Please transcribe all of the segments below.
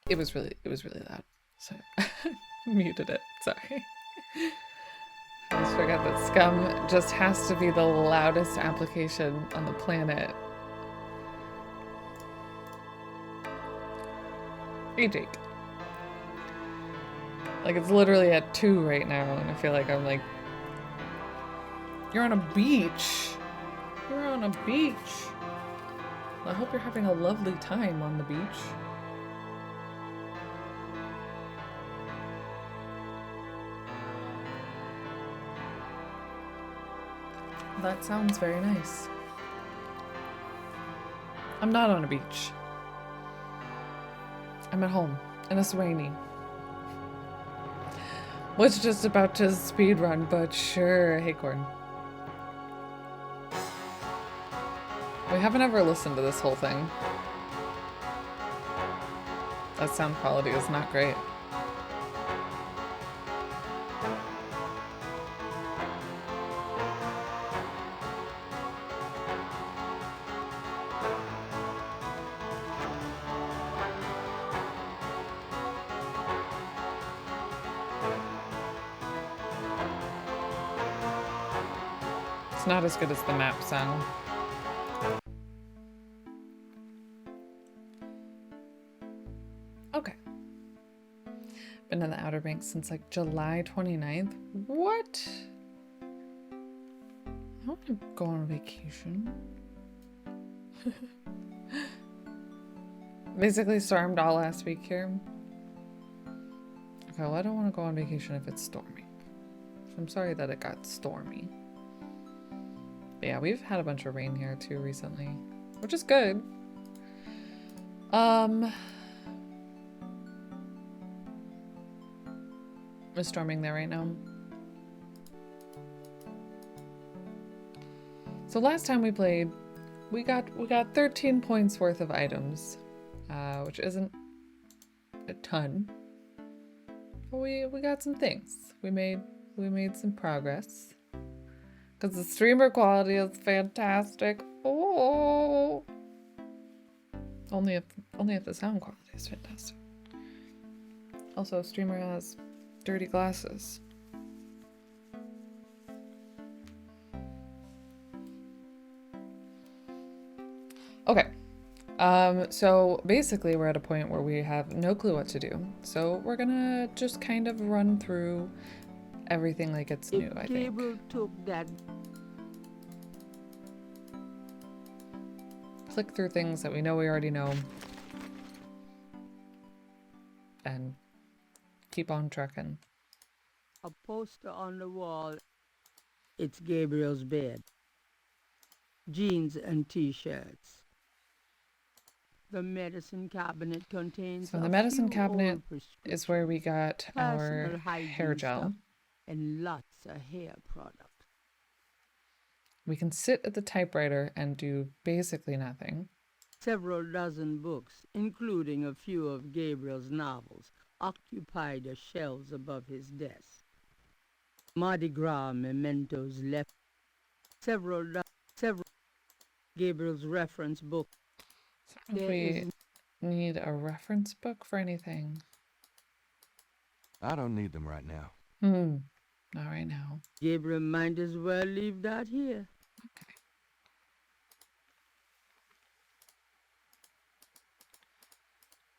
It was really loud. So muted it. Sorry. I always forget that Scum just has to be the loudest application on the planet. Hey, Jake. Like, it's literally at 2 right now, and I feel like I'm like, you're on a beach. You're on a beach. I hope you're having a lovely time on the beach. That sounds very nice. I'm not on a beach. I'm at home, and it's rainy. Was just about to speed run, but sure, Haycorn. We haven't ever listened to this whole thing. That sound quality is not great. It's not as good as the map sound. Okay. Been in the Outer Banks since like July 29th. What? I want to go on vacation. Basically stormed all last week here. Okay, well, I don't want to go on vacation if it's stormy. So I'm sorry that it got stormy. But yeah, we've had a bunch of rain here too recently, which is good. It's storming there right now. So last time we played, we got 13 points worth of items, which isn't a ton. But we got some things. We made some progress. Because the streamer quality is fantastic. Oh, only if the sound quality is fantastic. Also, streamer has dirty glasses. Okay. So basically we're at a point where we have no clue what to do. So we're gonna just kind of run through everything like it's new, I think. Gabriel took that. Click through things that we know we already know. And keep on trucking. A poster on the wall. It's Gabriel's bed. Jeans and t-shirts. The medicine cabinet contains So the medicine cabinet is where we got our hair gel. And lots of hair product. We can sit at the typewriter and do basically nothing. Several dozen books, including a few of Gabriel's novels, occupy the shelves above his desk. Mardi Gras mementos left. Several Gabriel's reference book. If we need a reference book for anything. I don't need them right now. Not right now. Gabriel might as well leave that here. Okay.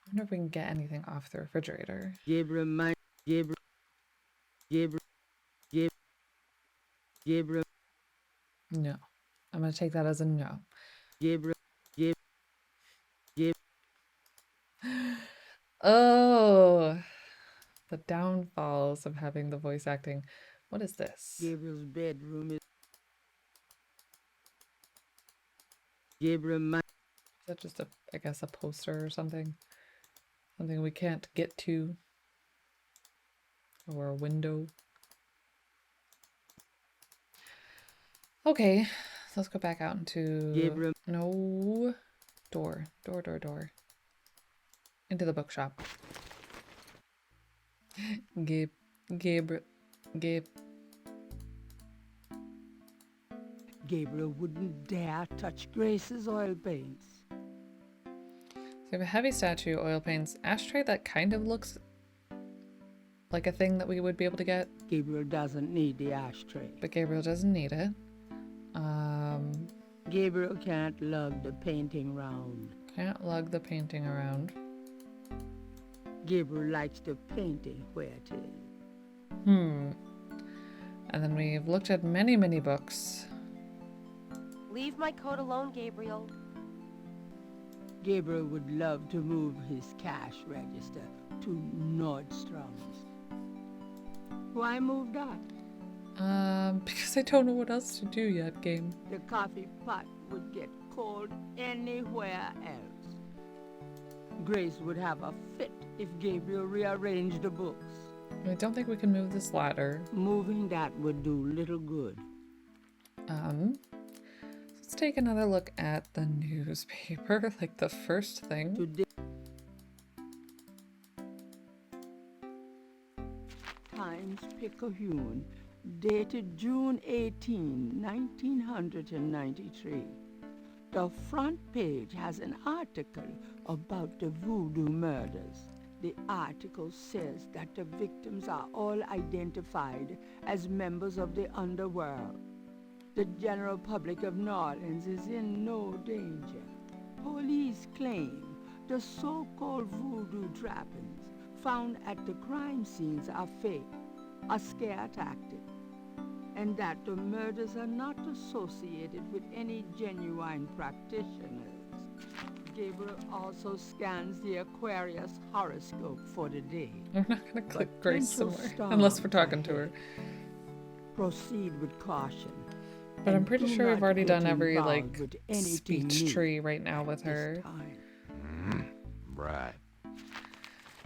I wonder if we can get anything off the refrigerator. Gabriel. No. I'm gonna take that as a no. Gabriel. Oh, the downfalls of having the voice acting. What is this? Gabriel's bedroom is. Gabriel. Is that just I guess a poster or something? Something we can't get to? Or a window? Okay, so let's go back out into... Gabriel. No. Door. Into the bookshop. Gabriel. Gabriel wouldn't dare touch Grace's oil paints. we have a heavy statue, oil paints, ashtray that kind of looks like a thing that we would be able to get, Gabriel doesn't need the ashtray. but Gabriel doesn't need it. Gabriel can't lug the painting round. Can't lug the painting around. Gabriel likes the painting where it is. And then we've looked at many, many books. Leave my coat alone, Gabriel. Gabriel would love to move his cash register to Nordstrom's. Why move that? Because I don't know what else to do yet, game. The coffee pot would get cold anywhere else. Grace would have a fit if Gabriel rearranged the books. I don't think we can move this ladder. Moving that would do little good. Let's take another look at the newspaper, like the first thing. Today, Times-Picayune, dated June 18, 1993. The front page has an article about the voodoo murders. The article says that the victims are all identified as members of the underworld. The general public of New Orleans is in no danger. Police claim the so-called voodoo trappings found at the crime scenes are fake, a scare tactic, and that the murders are not associated with any genuine practitioners. Gabriel also scans the Aquarius horoscope for the day. I'm not gonna click But Grace pencil somewhere, unless we're stars talking to her. ahead. Proceed with caution. But I'm and pretty do sure we've not already get done every, involved like, with anything speech new tree right now with her. this time. Right.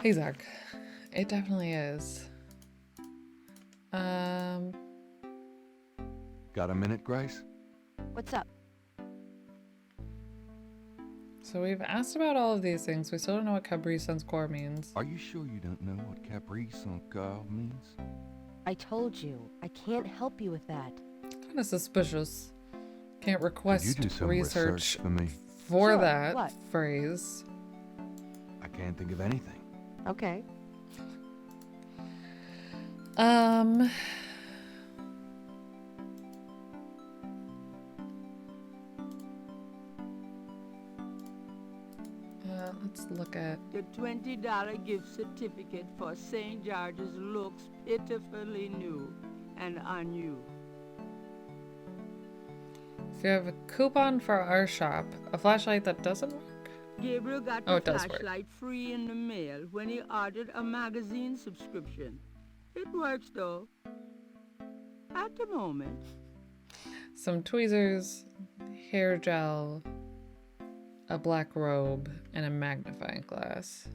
Hey, Zach. It definitely is. Got a minute, Grace? What's up? So we've asked about all of these things. We still don't know what Cabrice sans Corps means. Are you sure you don't know what Caprice encore means? I told you. I can't help you with that. Kind of suspicious. Can't request Could you do some research for me? for Sure, that what? phrase. I can't think of anything. Okay. Let's look at. The $20 gift certificate for St. George's looks pitifully new and unused. If you have a coupon for our shop, a flashlight that doesn't work. Gabriel got Oh, the it does work. flashlight free in the mail when he ordered a magazine subscription. It works though. At the moment. Some tweezers, hair gel, a black robe, and a magnifying glass.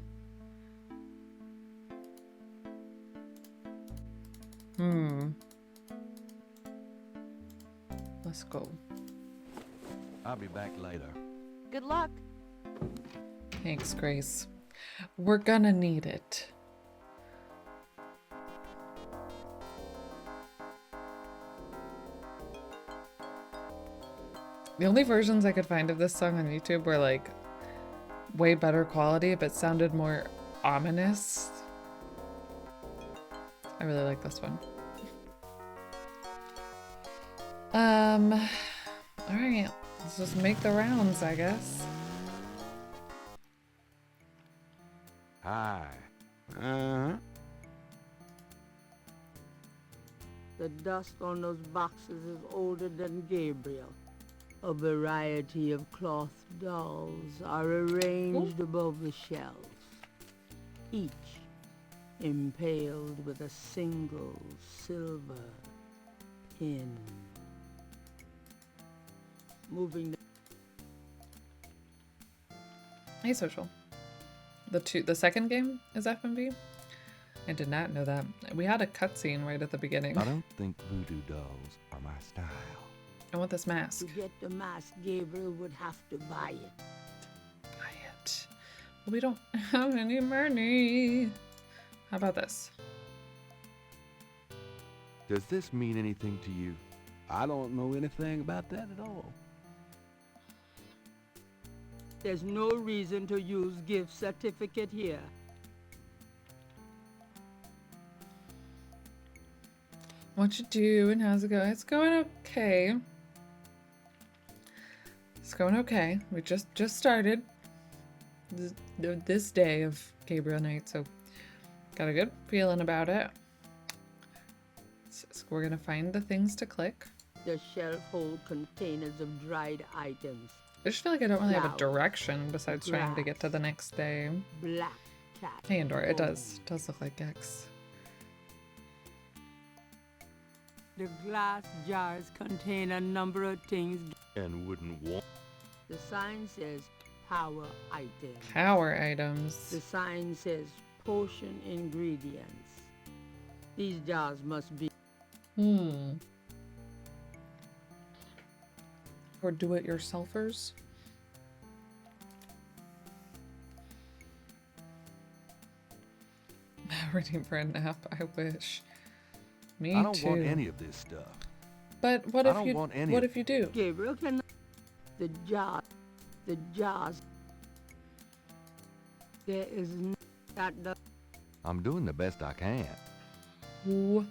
Let's go. I'll be back later. Good luck. Thanks, Grace. We're gonna need it. The only versions I could find of this song on YouTube were like way better quality, but sounded more ominous. I really like this one. Alright, let's just make the rounds, I guess. Hi. Uh-huh. The dust on those boxes is older than Gabriel. A variety of cloth dolls are arranged above the shelves, each impaled with a single silver pin. Moving Hey, Social. The second game is FMV? I did not know that. We had a cutscene right at the beginning. I don't think voodoo dolls are my style. I want this to mask. get the mask, Gabriel would have to buy it. Buy it. But we don't have any money. How about this? Does this mean anything to you? I don't know anything about that at all. There's no reason to use gift certificate here. What you doing? How's it going? It's going okay. It's going okay. We just started this day of Gabriel night, so got a good feeling about it. So we're gonna find the things to click. The shelf hold containers of dried items. I just feel like I don't really have a Flowers, direction besides trying to get to the next day. Black cat. Hey, Andor, it bones. does look like Gex. The glass jars contain a number of things. And wouldn't want. The sign says power items. Power items. The sign says potion ingredients. These jars must be Or do-it-yourselfers. Ready for a nap? I wish. Me I don't too. want any of this stuff. But what I if don't you? want any What of if you do? Gabriel can. The jars. There is that the. I'm doing the best I can. Ooh.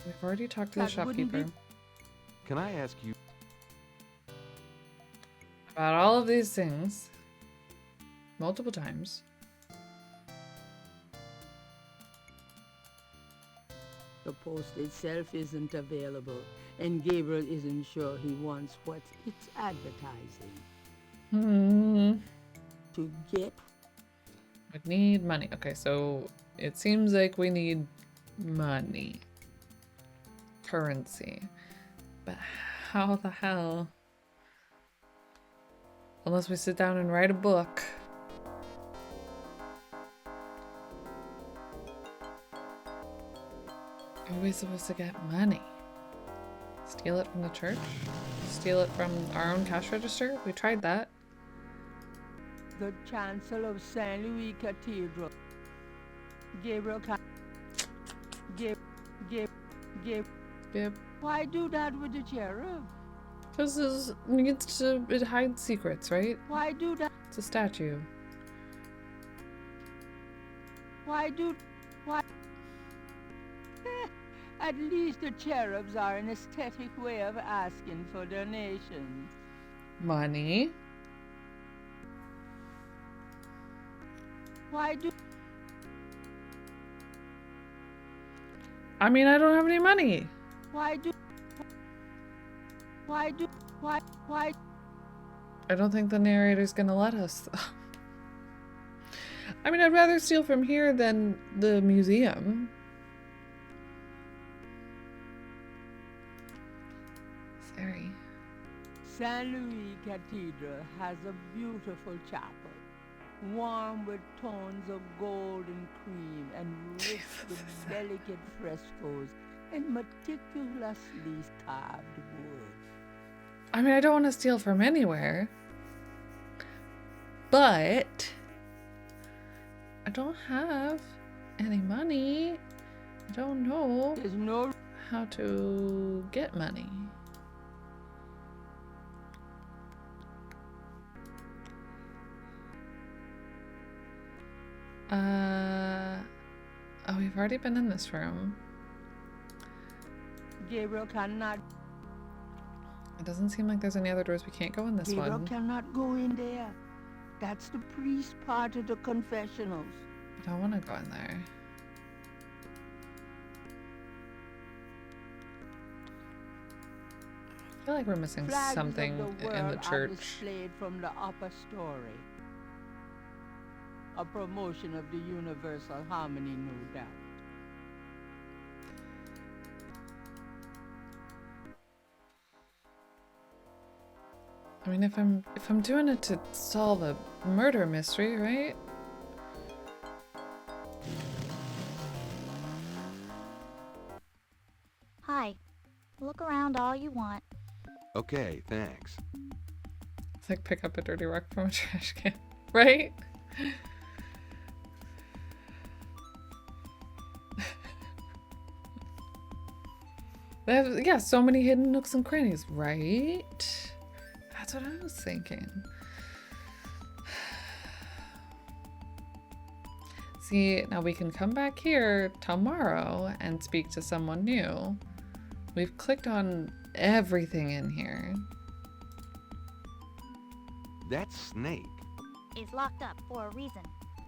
We've already talked to the That wouldn't shopkeeper be- Can I ask you? about all of these things multiple times. The post itself isn't available, and Gabriel isn't sure he wants what it's advertising. To get We need money. Okay, so it seems like we need money. Currency. But how the hell? Unless we sit down and write a book. How are we supposed to get money? Steal it from the church? Steal it from our own cash register? We tried that. the chancel of St. Louis Cathedral. Gabriel can. Yep. Why do that with the cherub? Because it hides secrets, right? Why do that? It's a statue. Why? At least the cherubs are an aesthetic way of asking for donations. Money. Why do? I mean, I don't have any money. Why? I don't think the narrator's gonna let us. I mean, I'd rather steal from here than the museum. Sorry. St. Louis Cathedral has a beautiful chapel, warm with tones of gold and cream and rich with delicate frescoes and meticulously carved wood. I mean, I don't want to steal from anywhere. But I don't have any money. I don't know There's no how to get money. Oh, we've already been in this room. Gabriel cannot. It doesn't seem like there's any other doors. We can't go in this Gabriel one. cannot go in there. That's the priest part of the confessionals. I don't want to go in there. I feel like we're missing Flags something of the in the world are church. displayed from the upper story. A promotion of the universal harmony, no doubt. I mean, if I'm doing it to solve a murder mystery, right? Hi. Look around all you want. Okay, thanks. It's like pick up a dirty rock from a trash can, right? They have, yeah, so many hidden nooks and crannies, right? That's what I was thinking. See, now we can come back here tomorrow and speak to someone new. We've clicked on everything in here. That snake. It's locked up for a reason.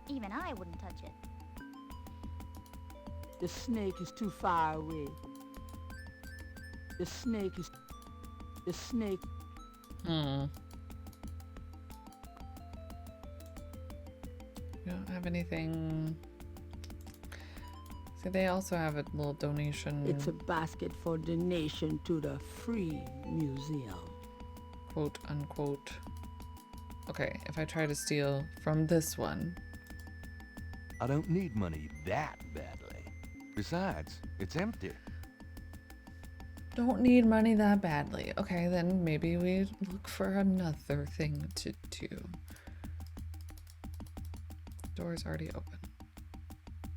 Even I wouldn't touch it. The snake is too far away. The snake is... The snake... We don't have anything. See, they also have a little donation. It's a basket for donation to the Free Museum. Quote unquote. Okay, if I try to steal from this one. I don't need money that badly. Besides, it's empty. Don't need money that badly. Okay, then maybe we look for another thing to do. Door's already open.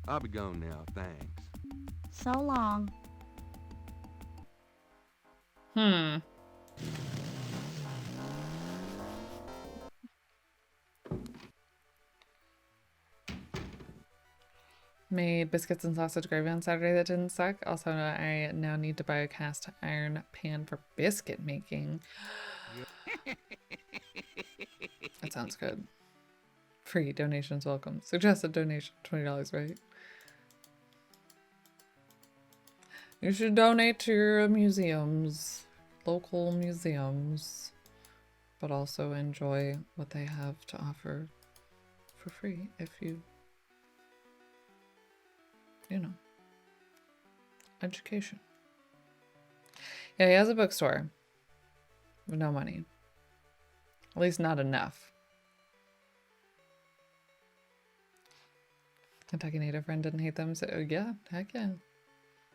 I'll be gone now, thanks. So long. Made biscuits and sausage gravy on Saturday that didn't suck. Also, I now need to buy a cast iron pan for biscuit making. That sounds good. Free donations welcome. Suggested donation $20, right? You should donate to your museums, local museums, but also enjoy what they have to offer for free if you know, education. Yeah, he has a bookstore with no money. At least not enough. Kentucky Native friend didn't hate them, so yeah, heck yeah.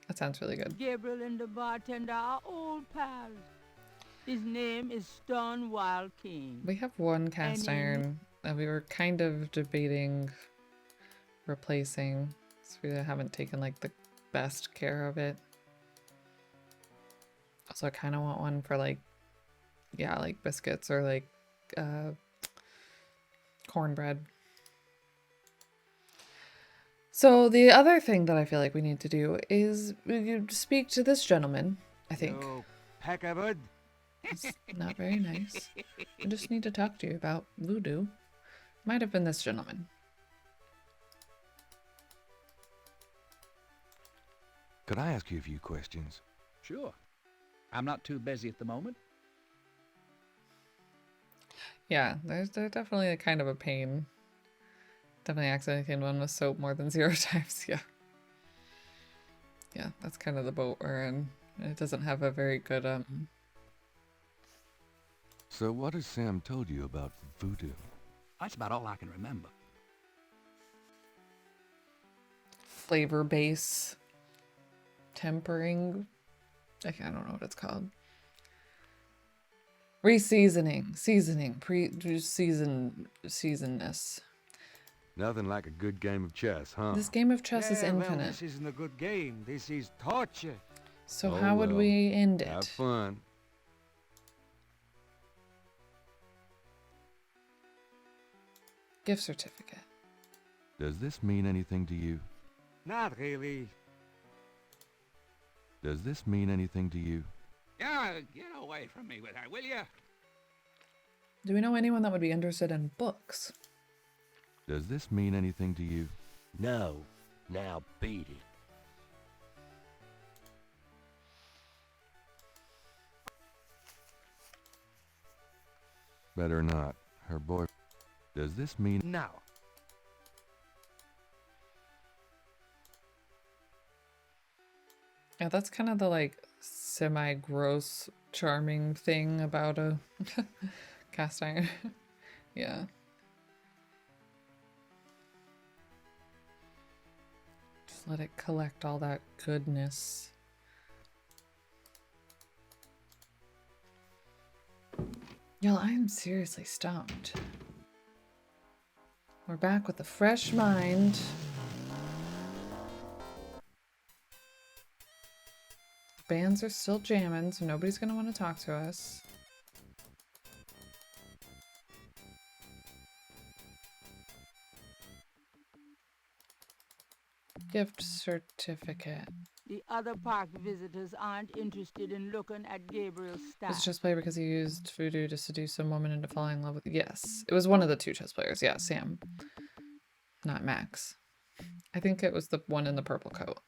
That sounds really good. Gabriel and the bartender are old pals. His name is Stonewall King. We have one cast iron that we were kind of debating replacing. So we haven't taken like the best care of it. Also, I kind of want one for like, yeah, like biscuits or like cornbread. So the other thing that I feel like we need to do is speak to this gentleman, I think. No, Packabud. It's not very nice. I just need to talk to you about voodoo. Might have been this gentleman. Could I ask you a few questions? Sure. I'm not too busy at the moment. Yeah, they're definitely a kind of a pain. Definitely accidentally cleaned one with soap more than 0 times, yeah. Yeah, that's kind of the boat we're in. It doesn't have a very good, So what has Sam told you about voodoo? That's about all I can remember. flavor base. Tempering. I don't know what it's called. Reseasoning. Seasoning. Seasonness. Nothing like a good game of chess, huh? This game of chess is Well, infinite. this isn't a good game. This is torture. So Oh, how would well. we end it? Have fun. Gift certificate. Does this mean anything to you? Not really. Does this mean anything to you? Yeah, get away from me with that, will you? Do we know anyone that would be interested in books? Does this mean anything to you? No. Now beat it. Better not. Her boy. Does this mean? Now. Yeah, that's kind of the like semi-gross, charming thing about a cast iron. Yeah. Just let it collect all that goodness. Y'all, I am seriously stumped. We're back with a fresh mind. Bands are still jamming, so nobody's gonna want to talk to us. Gift certificate. The other park visitors aren't interested in looking at Gabriel's Was stats. chess player because he used voodoo to seduce some woman into falling in love with. Yes, it was one of the two chess players. Yeah, Sam, not Max. I think it was the one in the purple coat.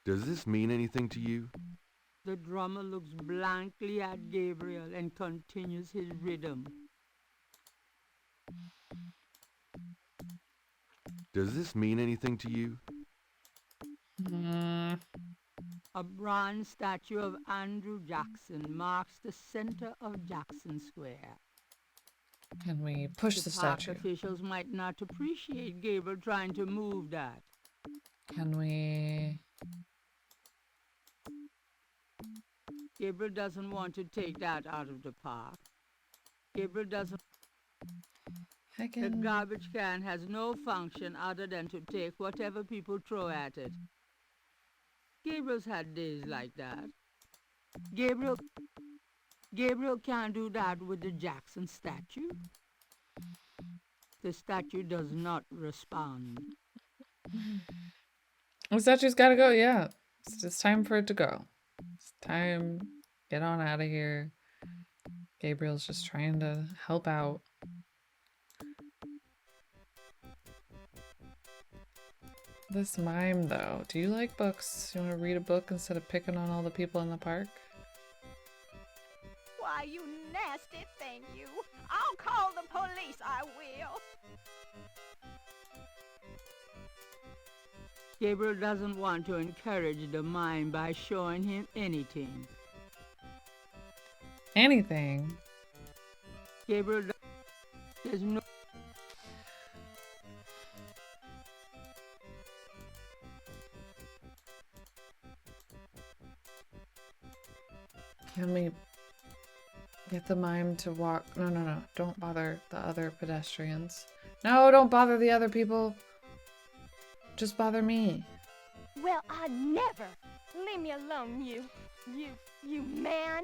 Does this mean anything to you? The drummer looks blankly at Gabriel and continues his rhythm. Does this mean anything to you? A bronze statue of Andrew Jackson marks the center of Jackson Square. Can we push the Park statue? officials might not appreciate Gabriel trying to move that. Can we? Gabriel doesn't want to take that out of the park. Gabriel doesn't. I The can. garbage can has no function other than to take whatever people throw at it. Gabriel's had days like that. Gabriel can't do that with the Jackson statue. The statue does not respond. The statue's gotta go. Yeah, it's time for it to go. It's time. Get on out of here. Gabriel's just trying to help out. This mime, though. Do you like books? You want to read a book instead of picking on all the people in the park? Why, you nasty thing, you. I'll call the police, I will. Gabriel doesn't want to encourage the mime by showing him anything. Anything? Gabriel, there's no. Can we get the mime to walk? No, no, no. Don't bother the other pedestrians. No, don't bother the other people. Just bother me. Well, I never. Leave me alone, you man.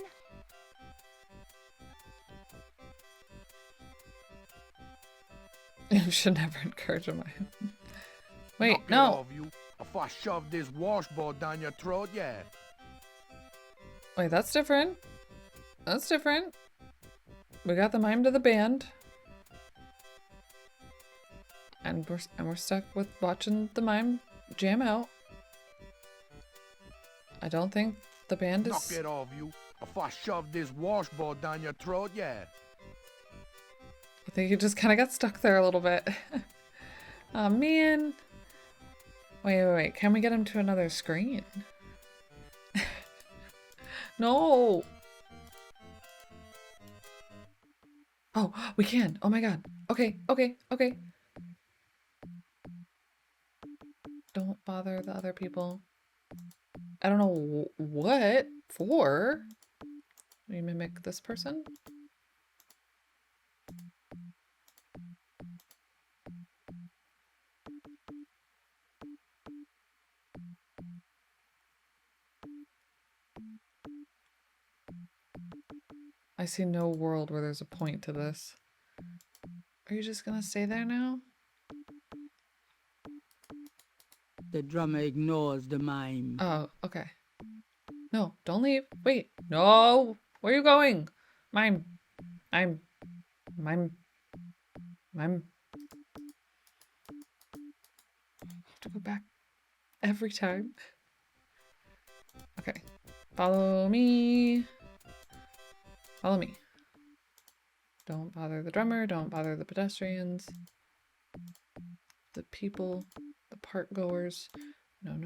You should never encourage a mime. Wait, Knock it no. off, you. If I shove this washboard down your throat, yeah. Wait, that's different. That's different. We got the mime to the band. And we're stuck with watching the mime jam out. I don't think the band is. Knock it off, you. If I shove this washboard down your throat, yeah. I think you just kind of got stuck there a little bit. Oh man. Wait. Can we get him to another screen? No. Oh, we can. Oh my god. Okay. Don't bother the other people. I don't know what for. We mimic this person. I see no world where there's a point to this. Are you just gonna stay there now? The drummer ignores the mime. Oh, okay. No, don't leave. Wait. No! Where are you going? Mime. Mime. Have to go back every time. Okay. Follow me. Follow me. Don't bother the drummer. Don't bother the pedestrians. The people. The park goers. No.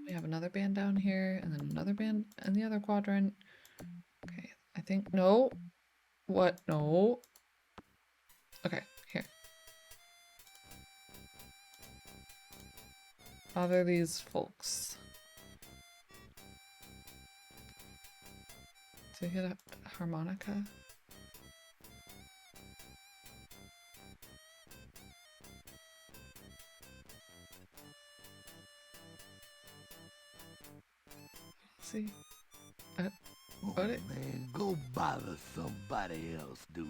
We have another band down here, and then another band in the other quadrant. Okay, I think no. What? No. Okay, here. Bother these folks. Did you get a harmonica? See? Oh, What it? man, go bother somebody else, dude.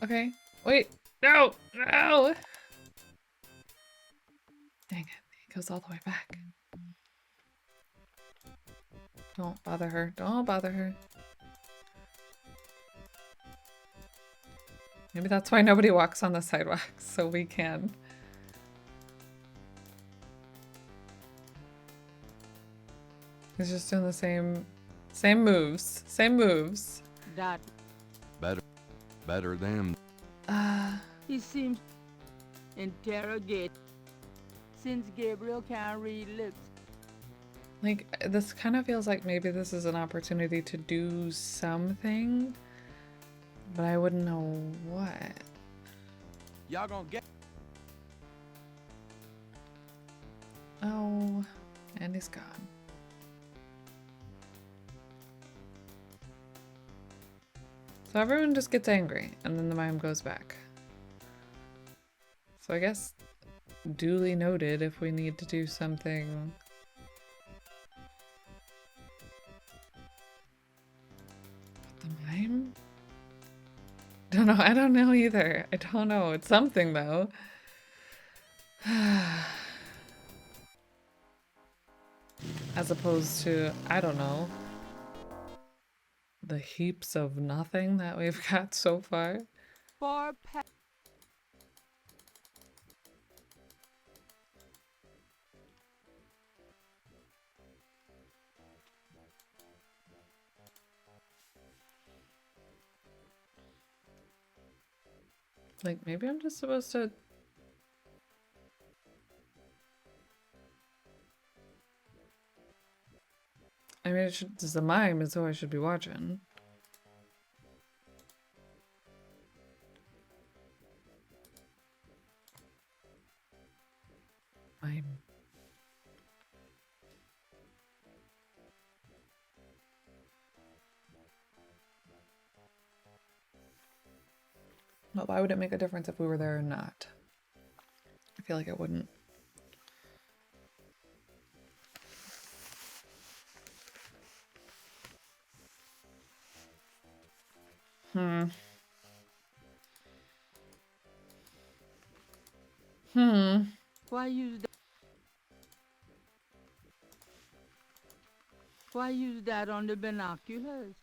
Okay. Wait. No! No! Dang it. It goes all the way back. Don't bother her. Don't bother her. Maybe that's why nobody walks on the sidewalk, so we can. He's just doing the same moves. Same moves. That Better than... he seems interrogate. Since Gabriel can't read lips, Like, this kind of feels like maybe this is an opportunity to do something, but I wouldn't know what. Y'all gonna get... Oh, and he's gone. So everyone just gets angry, and then the mime goes back. So I guess duly noted if we need to do something. The mime? Don't know. I don't know either. I don't know. It's something though. As opposed to, I don't know, the heaps of nothing that we've got so far. for pa- Like, maybe I'm just supposed to... I mean, it's a mime is who I should be watching. Mime. Well, why would it make a difference if we were there or not? I feel like it wouldn't. Why use that? Why use that on the binoculars?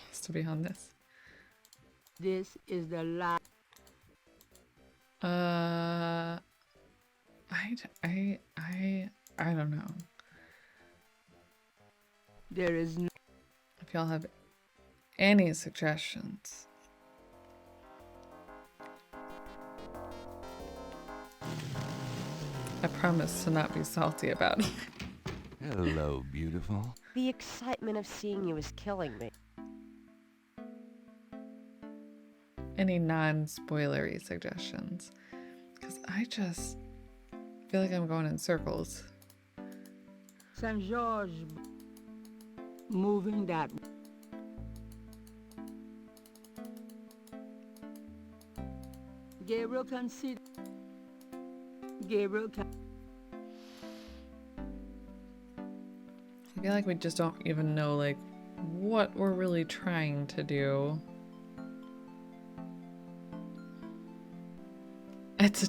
Has to be on this. This is the last. I don't know. There is no. If y'all have any suggestions. I promise to not be salty about it. Hello, beautiful. The excitement of seeing you is killing me. Any non-spoilery suggestions. Because I just feel like I'm going in circles. Saint George moving that. Gabriel can see. Gabriel can. I feel like we just don't even know, like, what we're really trying to do. It's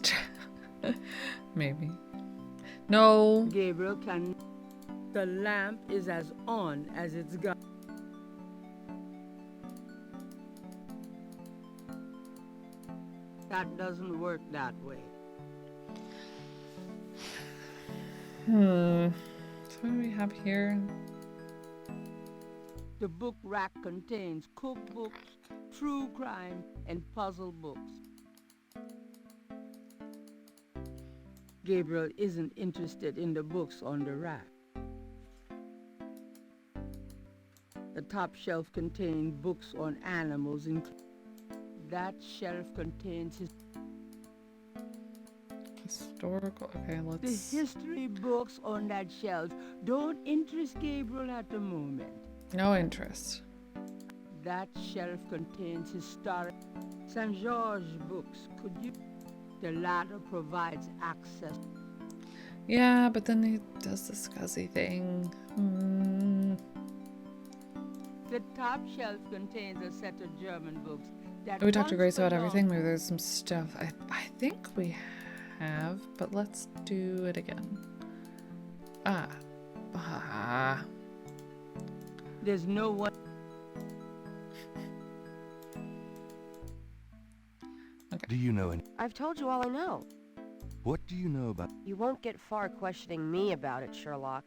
a maybe. No. Gabriel can. The lamp is as on as it's got. That doesn't work that way. So what do we have here? The book rack contains cookbooks, true crime, and puzzle books. Gabriel isn't interested in the books on the rack. The top shelf contains books on animals. That shelf contains his... Historical. Okay, The let's. history books on that shelf don't interest Gabriel at the moment. No interest. That shelf contains historic St. George books. Could you? The latter provides access. Yeah, but then he does the scuzzy thing. The top shelf contains a set of German books that We talked to once Grace about belonged- everything. Maybe there's some stuff. I think we have, but let's do it again. Ah. There's no one. Do you know any? I've told you all I know. What do you know about? You won't get far questioning me about it, Sherlock.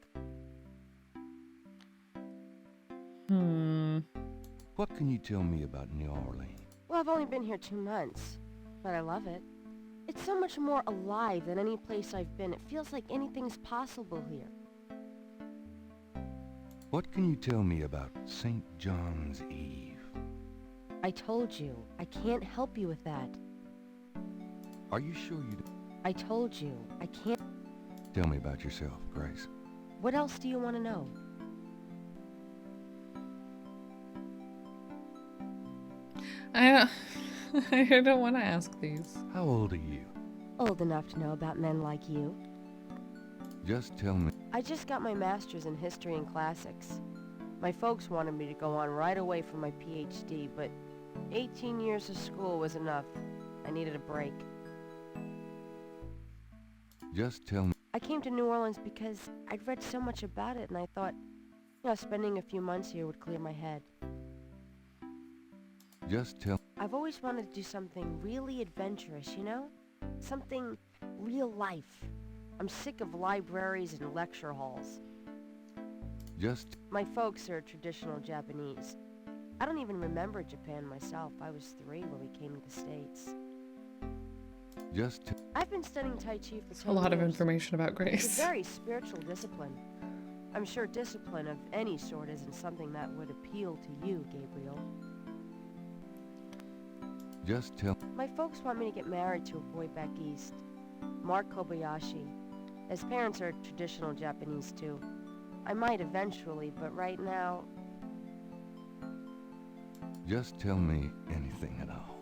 What can you tell me about New Orleans? Well, I've only been here 2 months, but I love it. It's so much more alive than any place I've been. It feels like anything's possible here. What can you tell me about St. John's Eve? I told you, I can't help you with that. Are you sure you do? I told you, I can't. Tell me about yourself, Grace. What else do you want to know? I don't want to ask these. How old are you? Old enough to know about men like you. Just tell me. I just got my master's in history and classics. My folks wanted me to go on right away for my PhD, but 18 years of school was enough. I needed a break. Just tell me. I came to New Orleans because I'd read so much about it, and I thought, spending a few months here would clear my head. Just tell. I've always wanted to do something really adventurous, Something real life. I'm sick of libraries and lecture halls. Just. My folks are traditional Japanese. I don't even remember Japan myself. I was 3 when we came to the States. Just. I've been studying Tai Chi for 10 A lot of years. information about It's Grace. a very spiritual discipline. I'm sure discipline of any sort isn't something that would appeal to you, Gabriel. Just tell. My folks want me to get married to a boy back east, Mark Kobayashi. His parents are traditional Japanese too. I might eventually, but right now, Just tell me anything at all.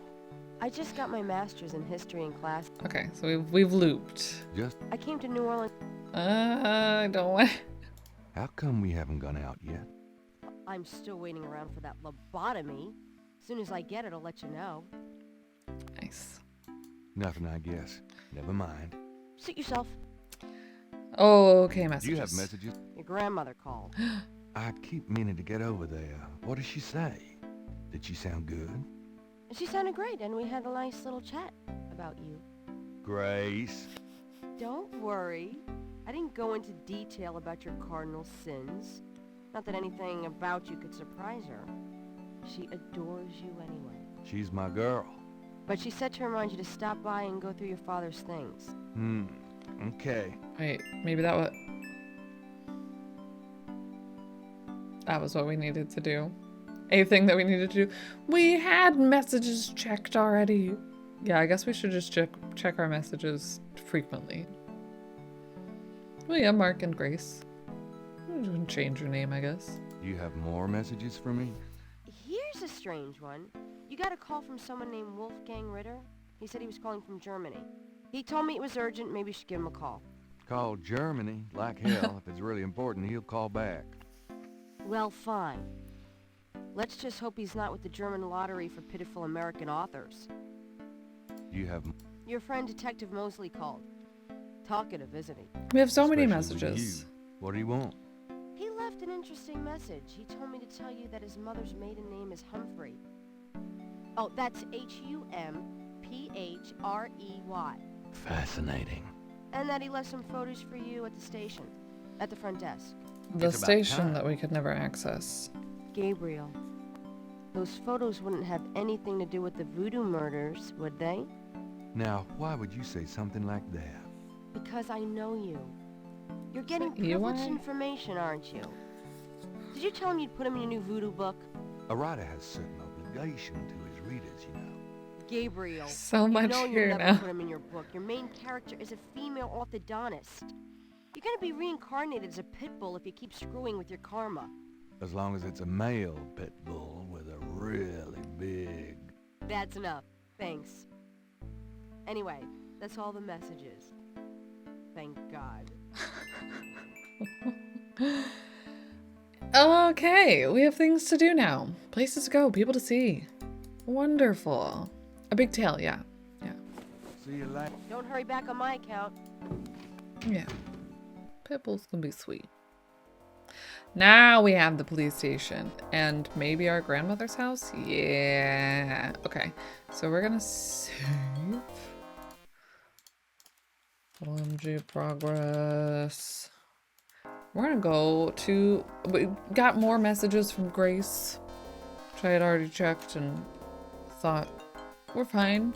I just got my master's in history and class. Okay, so we've looped. Just. I came to New Orleans. I don't want. How come we haven't gone out yet? I'm still waiting around for that lobotomy. As soon as I get it, I'll let you know. Nice. Nothing, I guess. Never mind. Suit yourself. Oh, okay, Do messages. you have messages? Your grandmother called. I keep meaning to get over there. What did she say? Did she sound good? She sounded great, and we had a nice little chat about you. Grace. Don't worry. I didn't go into detail about your cardinal sins. Not that anything about you could surprise her. She adores you anyway. She's my girl. But she said to remind you to stop by and go through your father's things. Okay. Wait, maybe that was what we needed to do. A thing that we needed to do. We had messages checked already. Yeah, I guess we should just check our messages frequently. Well, yeah, Mark and Grace. We can change your name, I guess. Do you have more messages for me? Here's a strange one. You got a call from someone named Wolfgang Ritter? He said he was calling from Germany. He told me it was urgent, maybe you should give him a call. Call Germany. Like hell. If it's really important, he'll call back. Well, fine. Let's just hope he's not with the German lottery for pitiful American authors. Do you have... Your friend Detective Mosley called. Talkative, isn't he? We have so many especially with messages. you? What do you want? He left an interesting message. He told me to tell you that his mother's maiden name is Humphrey. Oh, that's Humprey. Fascinating. And that he left some photos for you at the station, at the front desk. The It's about station time. that we could never access. Gabriel, those photos wouldn't have anything to do with the voodoo murders, would they? Now, why would you say something like that? Because I know you. You're getting that you, privileged Wyatt? information, aren't you? Did you tell him you'd put him in your new voodoo book? A writer has certain obligation to his readers, you know. Gabriel. So you much know here you'll never now. put him in your book. Your main character is a female orthodontist. You're gonna be reincarnated as a pit bull if you keep screwing with your karma. As long as it's a male pit bull with a really big... That's enough. Thanks. Anyway, that's all the messages. Thank God. Okay, we have things to do now. Places to go, people to see. Wonderful. A big tail, yeah. Yeah. See you later. Don't hurry back on my account. Yeah. Pitbulls can be sweet. Now we have the police station and maybe our grandmother's house. Yeah. Okay. So we're gonna save. OMG progress. We're gonna go to. We got more messages from Grace, which I had already checked and thought we're fine,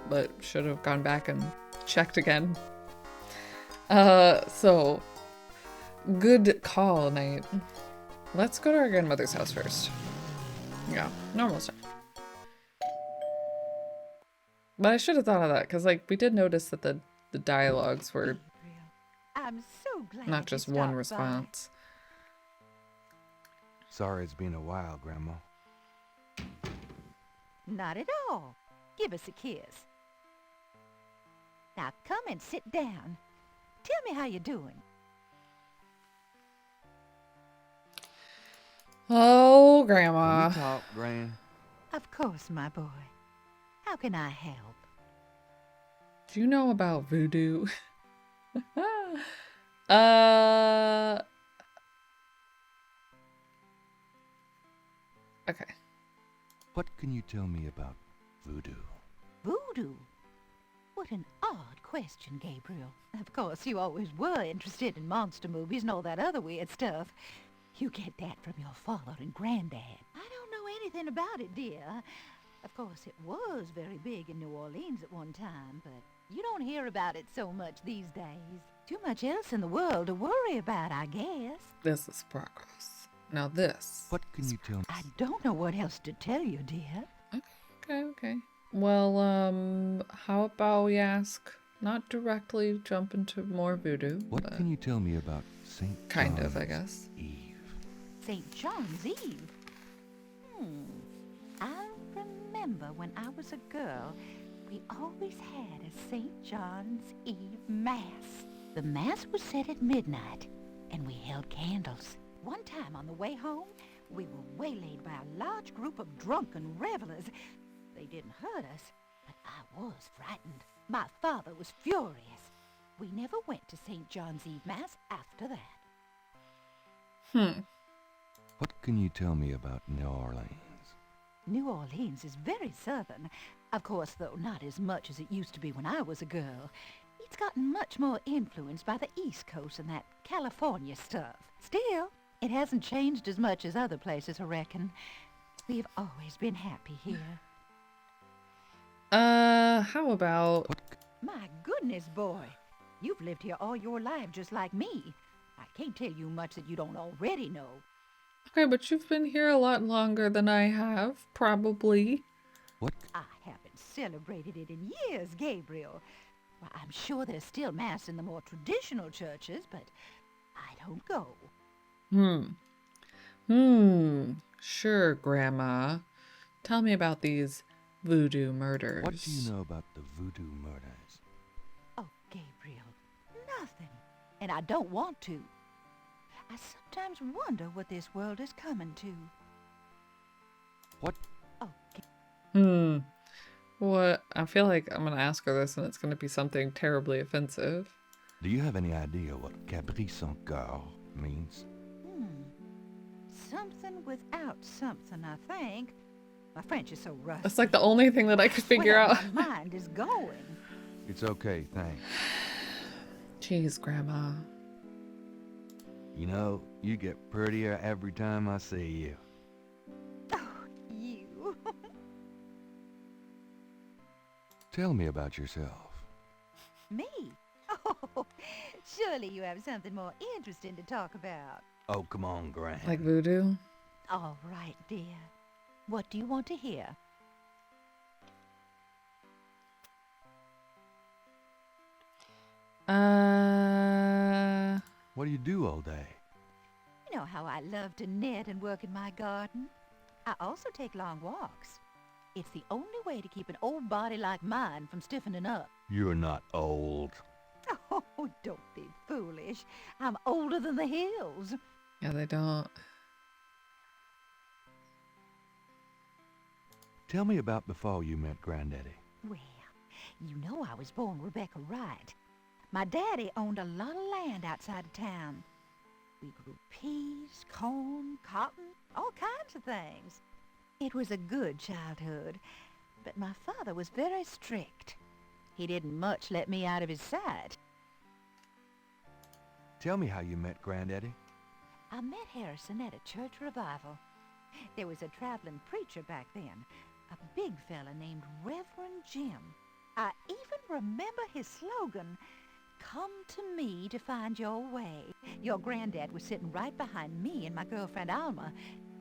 but should have gone back and checked again. So good call, Knight. Let's go to our grandmother's house first. Yeah, normal stuff. But I should have thought of that, because like we did notice that the dialogues were I'm so glad not you just one stopped by. response. Sorry it's been a while, Grandma. Not at all. Give us a kiss. Now come and sit down. Tell me how you're doing. Oh, Can Grandma. we talk, Gran? Of course, my boy. How can I help? Do you know about voodoo? uh. Okay. What can you tell me about voodoo? Voodoo? What an odd question, Gabriel. Of course, you always were interested in monster movies and all that other weird stuff. You get that from your father and granddad. I don't know anything about it, dear. Of course, it was very big in New Orleans at one time, but you don't hear about it so much these days. Too much else in the world to worry about, I guess. This is progress. Now this. What can you tell me? I don't know what else to tell you, dear. Okay. Well, how about we ask, not directly jump into more voodoo, What but can you tell me about St. kind of, I John's guess. Eve? St. John's Eve? I remember when I was a girl, we always had a St. John's Eve Mass. The Mass was said at midnight, and we held candles. One time on the way home, we were waylaid by a large group of drunken revelers. They didn't hurt us, but I was frightened. My father was furious. We never went to St. John's Eve Mass after that. What can you tell me about New Orleans? New Orleans is very southern. Of course, though, not as much as it used to be when I was a girl. It's gotten much more influenced by the East Coast and that California stuff. Still, it hasn't changed as much as other places, I reckon. We've always been happy here. How about... My goodness, boy. You've lived here all your life just like me. I can't tell you much that you don't already know. Okay, but you've been here a lot longer than I have, probably. What? I haven't celebrated it in years, Gabriel. Well, I'm sure there's still Mass in the more traditional churches, but I don't go. Sure, Grandma. Tell me about these voodoo murders. What do you know about the voodoo murders? Oh, Gabriel, nothing. And I don't want to. I sometimes wonder what this world is coming to. What? Oh, What? I feel like I'm gonna ask her this and it's gonna be something terribly offensive. Do you have any idea what Cabri sans Coeur means? Something without something, I think. My French is so rusty. That's like the only thing that I could figure Where out. my mind is going. It's okay, thanks. Jeez, Grandma. You know, you get prettier every time I see you. Oh, you. Tell me about yourself. Me? Oh, surely you have something more interesting to talk about. Oh, come on, Gran. Like voodoo? All right, dear. What do you want to hear? What do you do all day? You know how I love to knit and work in my garden. I also take long walks. It's the only way to keep an old body like mine from stiffening up. You're not old. Oh, don't be foolish. I'm older than the hills. Yeah, they don't. Tell me about before you met Granddaddy. Well, you know I was born Rebecca Wright. My daddy owned a lot of land outside of town. We grew peas, corn, cotton, all kinds of things. It was a good childhood, but my father was very strict. He didn't much let me out of his sight. Tell me how you met Granddaddy. I met Harrison at a church revival. There was a traveling preacher back then, a big fella named Reverend Jim. I even remember his slogan, "Come to me to find your way." Your granddad was sitting right behind me and my girlfriend Alma,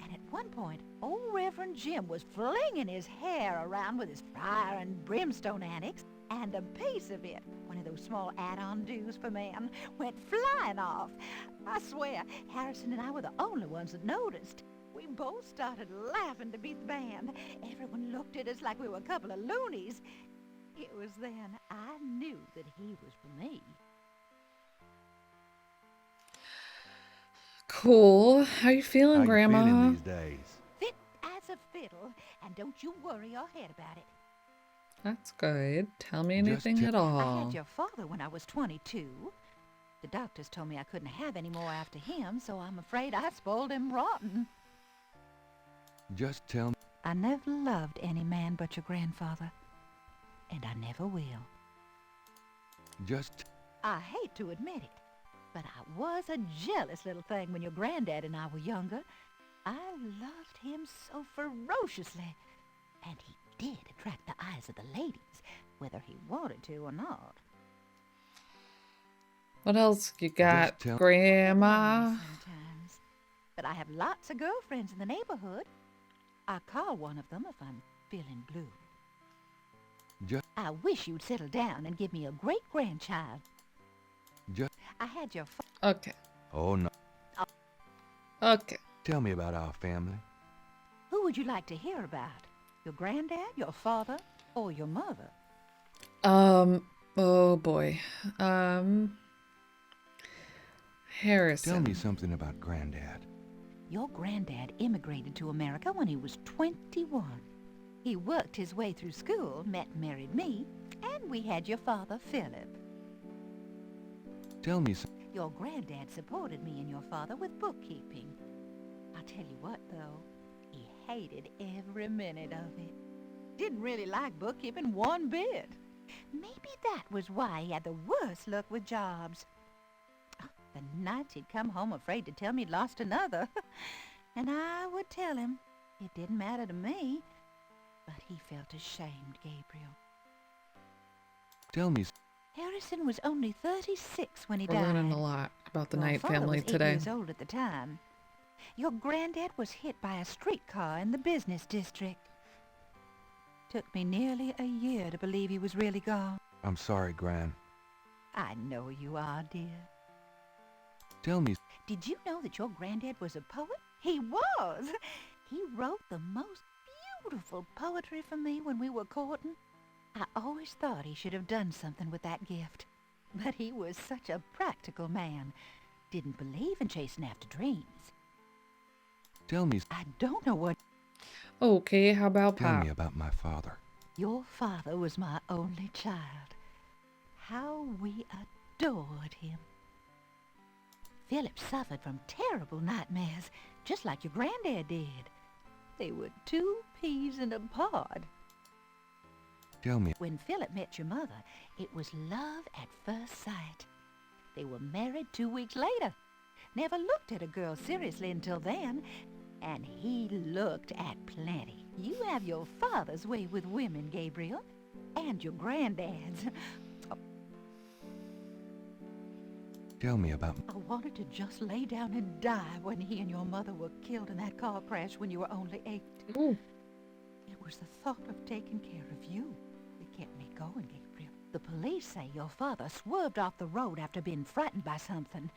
and at one point, old Reverend Jim was flinging his hair around with his fire and brimstone annex, and a piece of it, one of those small add-on do's for men, went flying off. I swear, Harrison and I were the only ones that noticed. We both started laughing to beat the band. Everyone looked at us like we were a couple of loonies. It was then I knew that he was for me. Cool. How you feeling, How you Grandma? feeling these days? Fit as a fiddle, and don't you worry your head about it. That's good. Tell me Just anything at I all. had your father when I was 22. The doctors told me I couldn't have any more after him, so I'm afraid I spoiled him rotten. Just tell me. I never loved any man but your grandfather, and I never will. Just I hate to admit it, but I was a jealous little thing when your granddad and I were younger. I loved him so ferociously, and he did attract the eyes of the ladies, whether he wanted to or not. What else you got, tell- Grandma? Sometimes. But I have lots of girlfriends in the neighborhood. I call one of them if I'm feeling blue. Just I wish you'd settle down and give me a great-grandchild. Just I had your Okay. Oh no. Okay. Tell me about our family. Who would you like to hear about? Your granddad, your father, or your mother? Oh boy. Harrison. Tell me something about Granddad. Your granddad immigrated to America when he was 21. He worked his way through school, met and married me, and we had your father, Philip. Tell me Your granddad supported me and your father with bookkeeping. I'll tell you what, though, he hated every minute of it. Didn't really like bookkeeping one bit. Maybe that was why he had the worst luck with jobs. The nights he'd come home afraid to tell me he'd lost another. And I would tell him. It didn't matter to me. But he felt ashamed, Gabriel. Tell me. Harrison was only 36 when he We're died. learning a lot about the Your Knight father family was 8 today. years old at the time. Your granddad was hit by a streetcar in the business district. Took me nearly a year to believe he was really gone. I'm sorry, Gran. I know you are, dear. Tell me. Did you know that your granddad was a poet? He was! He wrote the most beautiful poetry for me when we were courting. I always thought he should have done something with that gift. But he was such a practical man. Didn't believe in chasing after dreams. Tell me. I don't know what... Okay, how about Tell Pop? me about my father. Your father was my only child. How we adored him. Philip suffered from terrible nightmares, just like your granddad did. They were 2 peas in a pod. Tell me. When Philip met your mother, it was love at first sight. They were married 2 weeks later. Never looked at a girl seriously until then, and he looked at plenty. You have your father's way with women, Gabriel, and your granddad's. Tell me about. I wanted to just lay down and die when he and your mother were killed in that car crash when you were only 8. Ooh. It was the thought of taking care of you that kept me going, Gabriel. The police say your father swerved off the road after being frightened by something.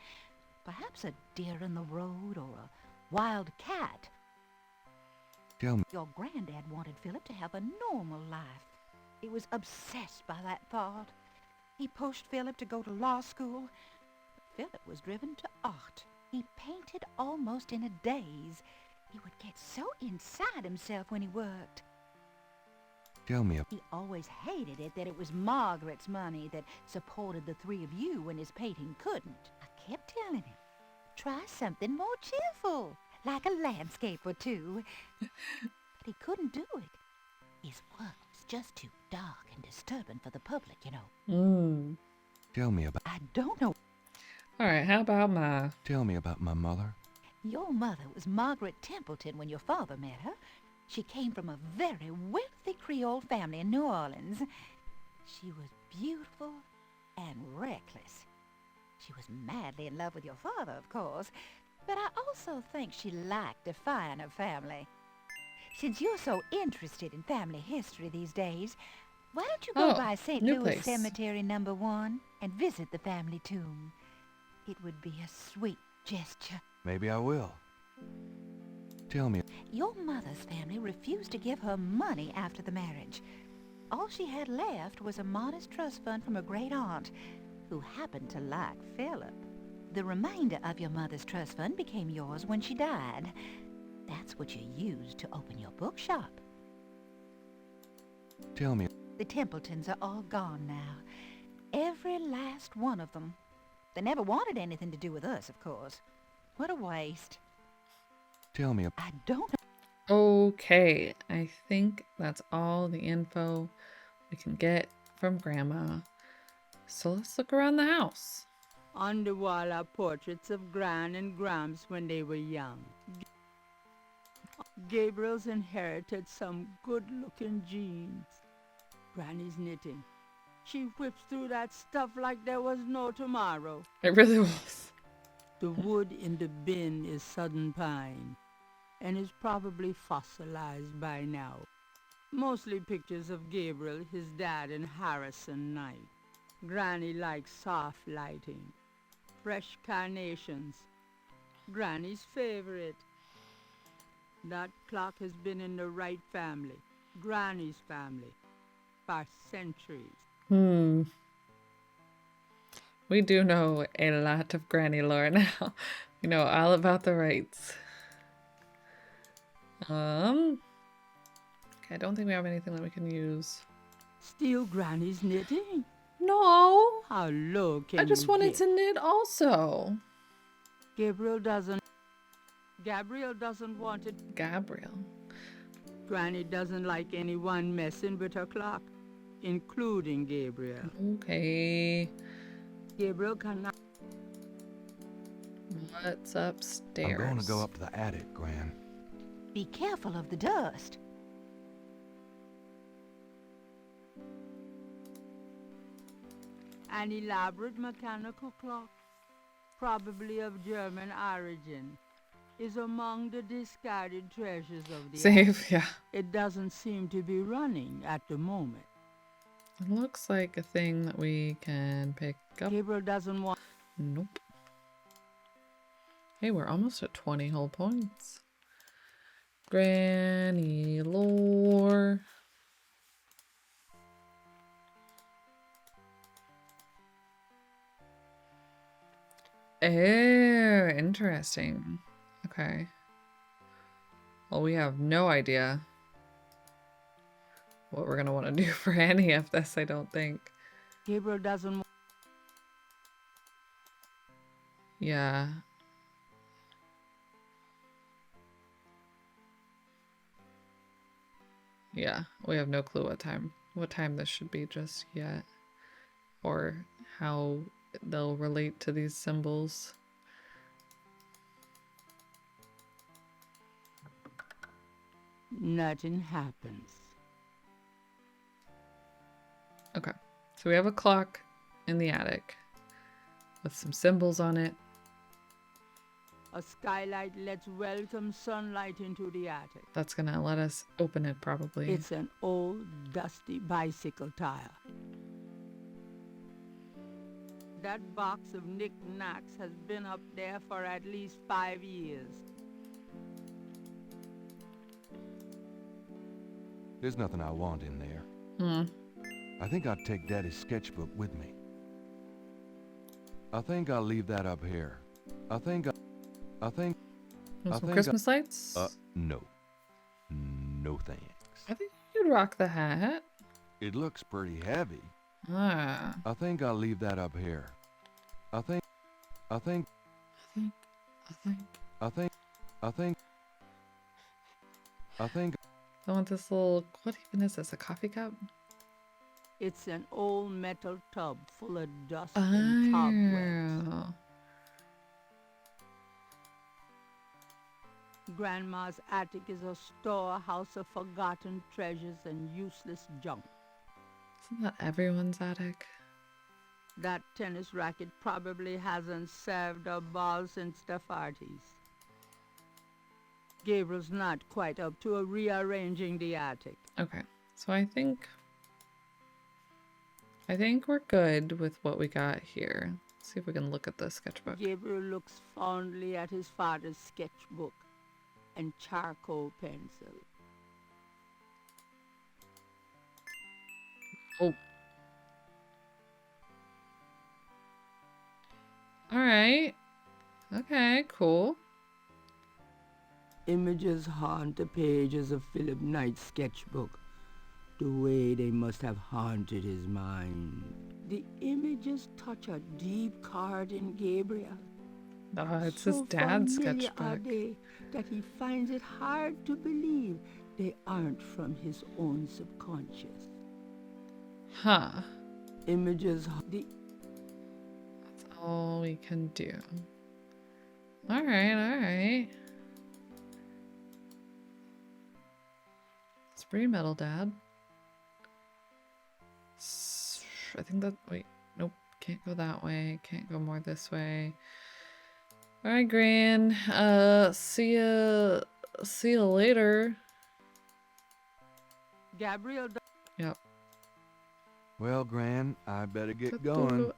Perhaps a deer in the road or a wild cat. Tell me. Your granddad wanted Philip to have a normal life. He was obsessed by that thought. He pushed Philip to go to law school. Philip was driven to art. He painted almost in a daze. He would get so inside himself when he worked. Tell me. He always hated it that it was Margaret's money that supported the three of you when his painting couldn't. I kept telling him, try something more cheerful, like a landscape or two. But he couldn't do it. His work was just too dark and disturbing for the public, you know. Tell me about. I don't know. All right, how about Tell me about my mother. Your mother was Margaret Templeton when your father met her. She came from a very wealthy Creole family in New Orleans. She was beautiful and reckless. She was madly in love with your father, of course, but I also think she liked defying her family. Since you're so interested in family history these days, why don't you go by St. new Louis place. Cemetery No. 1 and visit the family tomb? It would be a sweet gesture. Maybe I will. Tell me. Your mother's family refused to give her money after the marriage. All she had left was a modest trust fund from a great-aunt, who happened to like Philip. The remainder of your mother's trust fund became yours when she died. That's what you used to open your bookshop. Tell me. The Templetons are all gone now. Every last one of them. They never wanted anything to do with us, of course. What a waste. Tell me. I don't know. Okay, I think that's all the info we can get from Grandma. So let's look around the house. On the wall are portraits of Gran and Gramps when they were young. Gabriel's inherited some good-looking genes. Granny's knitting. She whips through that stuff like there was no tomorrow. It really was. The wood in the bin is southern pine and is probably fossilized by now. Mostly pictures of Gabriel, his dad, and Harrison Knight. Granny likes soft lighting. Fresh carnations. Granny's favorite. That clock has been in the Wright family, Granny's family, for centuries. We do know a lot of Granny lore now. We know all about the rights. Okay, I don't think we have anything that we can use. Steal Granny's knitting? No! How low can I just you wanted get? to knit also. Gabriel doesn't want it. Gabriel. Granny doesn't like anyone messing with her clock, including Gabriel. Okay. Gabriel cannot. What's upstairs? I'm going to go up to the attic, Gran. Be careful of the dust. An elaborate mechanical clock, probably of German origin, is among the discarded treasures of the Save, yeah. It doesn't seem to be running at the moment. It looks like a thing that we can pick up. Gabriel doesn't want. Nope. Hey, we're almost at 20 whole points. Granny lore. Oh, interesting. Okay. Well, we have no idea what we're gonna want to do for any of this, I don't think. Gabriel doesn't want. Yeah. Yeah, we have no clue what time this should be just yet, or how they'll relate to these symbols. Nothing happens. Okay, so we have a clock in the attic with some symbols on it. A skylight lets welcome sunlight into the attic. That's gonna let us open it probably. It's an old, dusty bicycle tire. That box of knickknacks has been up there for at least 5 years. There's nothing I want in there. Hmm. I think I'll take Daddy's sketchbook with me. I think I'll leave that up here. I think Want I some think Christmas lights? no. No thanks. I think you'd rock the hat. It looks pretty heavy. Ah. I think I'll leave that up here. I think I think. I want this little. What even is this? A coffee cup? It's an old metal tub full of dust and cobwebs. Oh. Grandma's attic is a storehouse of forgotten treasures and useless junk. Isn't that everyone's attic? That tennis racket probably hasn't served a ball since the 40s. Gabriel's not quite up to rearranging the attic. Okay. So I think we're good with what we got here. Let's see if we can look at the sketchbook. Gabriel looks fondly at his father's sketchbook and charcoal pencil. Oh. All right. Okay, cool. Images haunt the pages of Philip Knight's sketchbook, the way they must have haunted his mind. The images touch a deep chord in Gabriel. It's his dad's familiar sketchbook. are they that he finds it hard to believe they aren't from his own subconscious. Huh. Images, That's all we can do. All right. Spray metal, Dad. I think that. Wait. Nope. Can't go that way. Can't go more this way. All right, Gran. See ya later. Gabriel. Yep. Well, Gran, I better get going.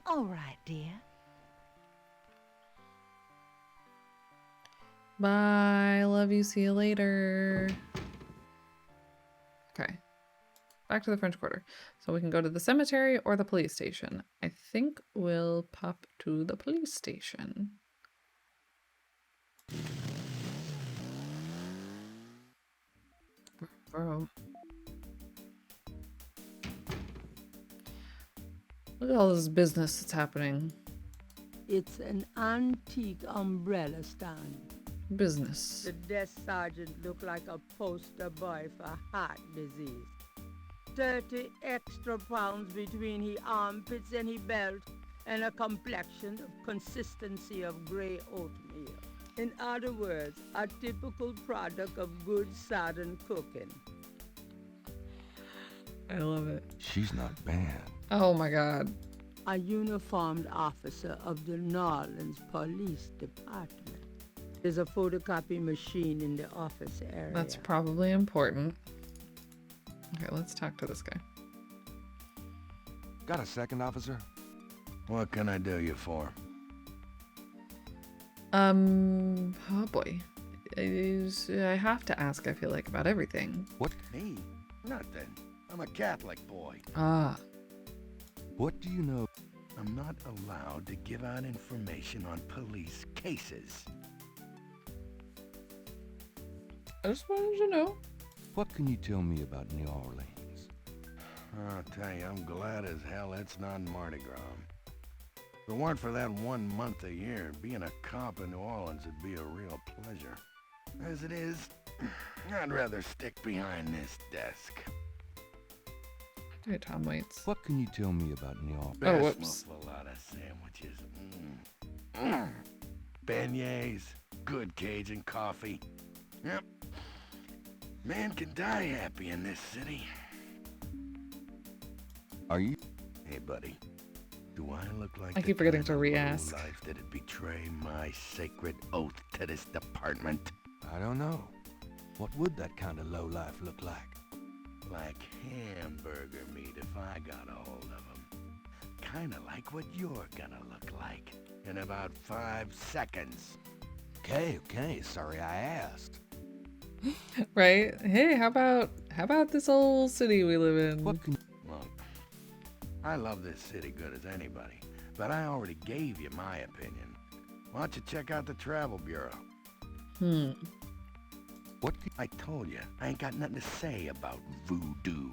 All right, dear. Bye. Love you. See you later. Okay. Back to the French Quarter. So we can go to the cemetery or the police station. I think we'll pop to the police station. Bro. Look at all this business that's happening. It's an antique umbrella stand. Business. The desk sergeant looked like a poster boy for heart disease. 30 extra pounds between his armpits and his belt, and a complexion of consistency of grey oatmeal. In other words, a typical product of good southern cooking. I love it. She's not bad. Oh my god. A uniformed officer of the New Orleans Police Department. There's a photocopy machine in the office area. That's probably important. Okay, let's talk to this guy. Got a second, officer? What can I do you for? Oh boy. I have to ask, I feel like, about everything. What? Me? Nothing. I'm a Catholic boy. Ah. What do you know? I'm not allowed to give out information on police cases. I just wanted to know. What can you tell me about New Orleans? I'll tell you, I'm glad as hell it's not Mardi Gras. If it weren't for that 1 month a year, being a cop in New Orleans would be a real pleasure. As it is, I'd rather stick behind this desk. Okay, Tom waits. What can you tell me about New Orleans? Oh, Best whoops. muffalata sandwiches. Beignets, good Cajun coffee. Yep. Man can die happy in this city. Are you? Hey, buddy. Do I look like I the keep forgetting kind to of re-ask. lowlife that'd betray my sacred oath to this department? I don't know. What would that kind of low life look like? Like hamburger meat if I got a hold of 'em. kinda like what you're gonna look like in about 5 seconds. Okay, sorry I asked. Right? Hey, how about this old city we live in? What can Look, I love this city good as anybody, but I already gave you my opinion. Why don't you check out the Travel Bureau? what can, I told you, I ain't got nothing to say about voodoo.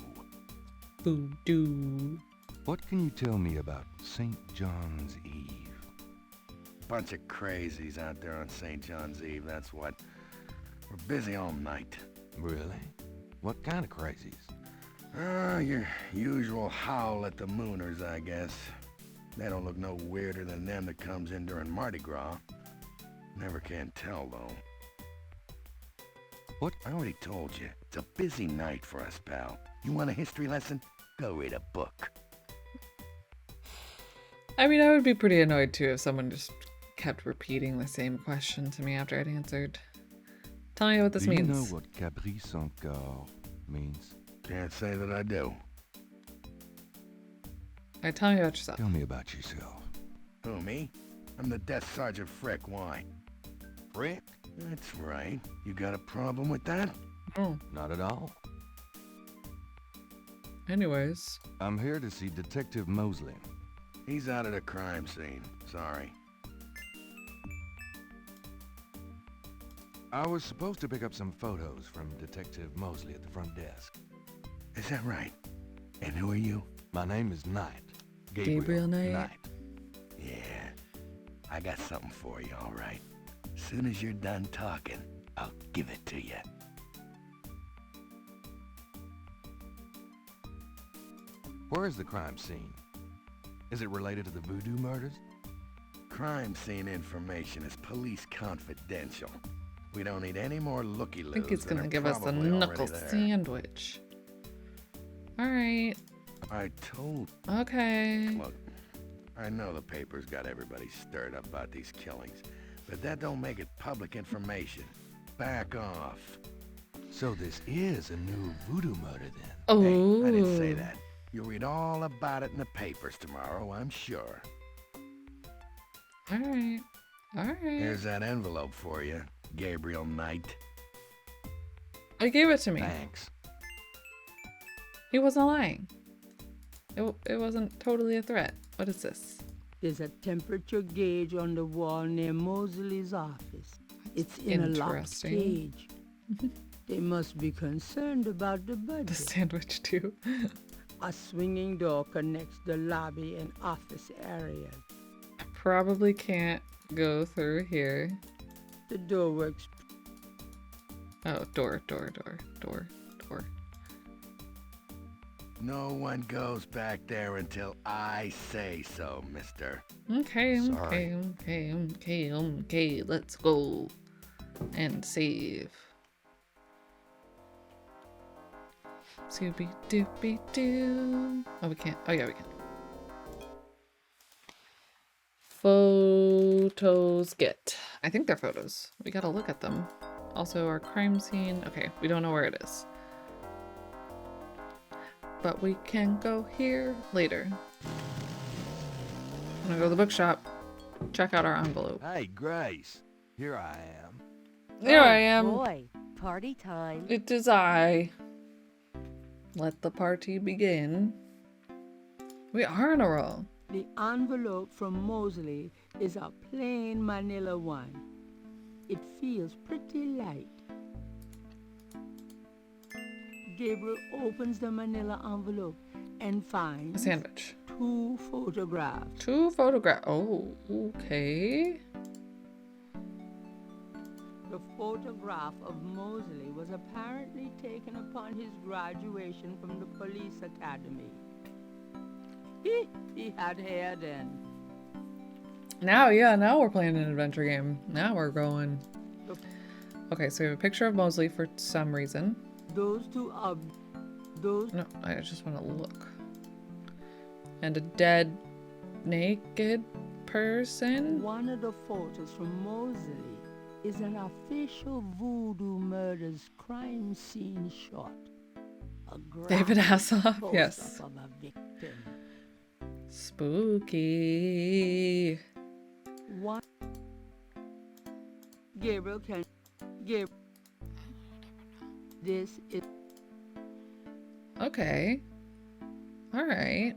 Voodoo. what can you tell me about St. John's Eve? Bunch of crazies out there on St. John's Eve, that's what. We're busy all night. Really? What kind of crazies? Your usual howl at the mooners, I guess. They don't look no weirder than them that comes in during Mardi Gras. Never can tell, though. What? I already told you, it's a busy night for us, pal. You want a history lesson? Go read a book. I mean, I would be pretty annoyed too if someone just kept repeating the same question to me after I'd answered. Tell me what this Do you means. know what caprice encore means? Can't say that I do. Alright, tell me about yourself. Tell me about yourself. Who, me? I'm the Desk Sergeant Frick. Why? Frick? That's right. You got a problem with that? Oh, Not at all. anyways. I'm here to see Detective Mosley. He's out of the crime scene. Sorry. I was supposed to pick up some photos from Detective Mosley at the front desk. Is that right? And who are you? My name is Knight. Gabriel Knight. Yeah. I got something for you, all right. Soon as you're done talking, I'll give it to you. Where is the crime scene? Is it related to the voodoo murders? Crime scene information is police confidential. We don't need any more looky-loos. I think he's and gonna they're give us a probably knuckle already there. sandwich. Alright. I told... Okay. Look, I know the paper's got everybody stirred up about these killings, but that don't make it public information. Back off. So this is a new voodoo murder then? Oh. Hey, I didn't say that. You'll read all about it in the papers tomorrow, I'm sure. Alright. Alright. Here's that envelope for you, Gabriel Knight. I gave it to me. Thanks. He wasn't lying. It wasn't totally a threat. What is this? There's a temperature gauge on the wall near Mosley's office. It's in a locked Interesting. cage. They must be concerned about the The budget. sandwich too. A swinging door connects the lobby and office areas. Probably can't go through here. The door works. Oh, door. No one goes back there until I say so, mister. Okay, Sorry. okay. Let's go and save. Scooby Dooby Doo. Oh, we can't. Oh, yeah, we can. Photos get. I think they're photos. We gotta look at them. Also, our crime scene. Okay, we don't know where it is. But we can go here later. I'm gonna go to the bookshop. Check out our envelope. Hey, Grace. Here I am. Here I Oh, am. Boy, party time. It is I. Let the party begin. We are on a roll. The envelope from Mosley is a plain manila one. It feels pretty light. Gabriel opens the manila envelope and A finds sandwich. 2 photographs. 2 photographs. Oh, okay. The photograph of Mosley was apparently taken upon his graduation from the police academy. He had hair then. Now we're playing an adventure game. Now we're going. The- Okay, so we have a picture of Mosley for some reason. Those two those No, I just want to look. And a dead, naked person. One of the photos from Mosley is an official voodoo murders crime scene shot. A David graphic Hasselhoff, close-up yes. of a victim. Spooky. What? Gabriel can... Gabriel... This is... Okay. All right.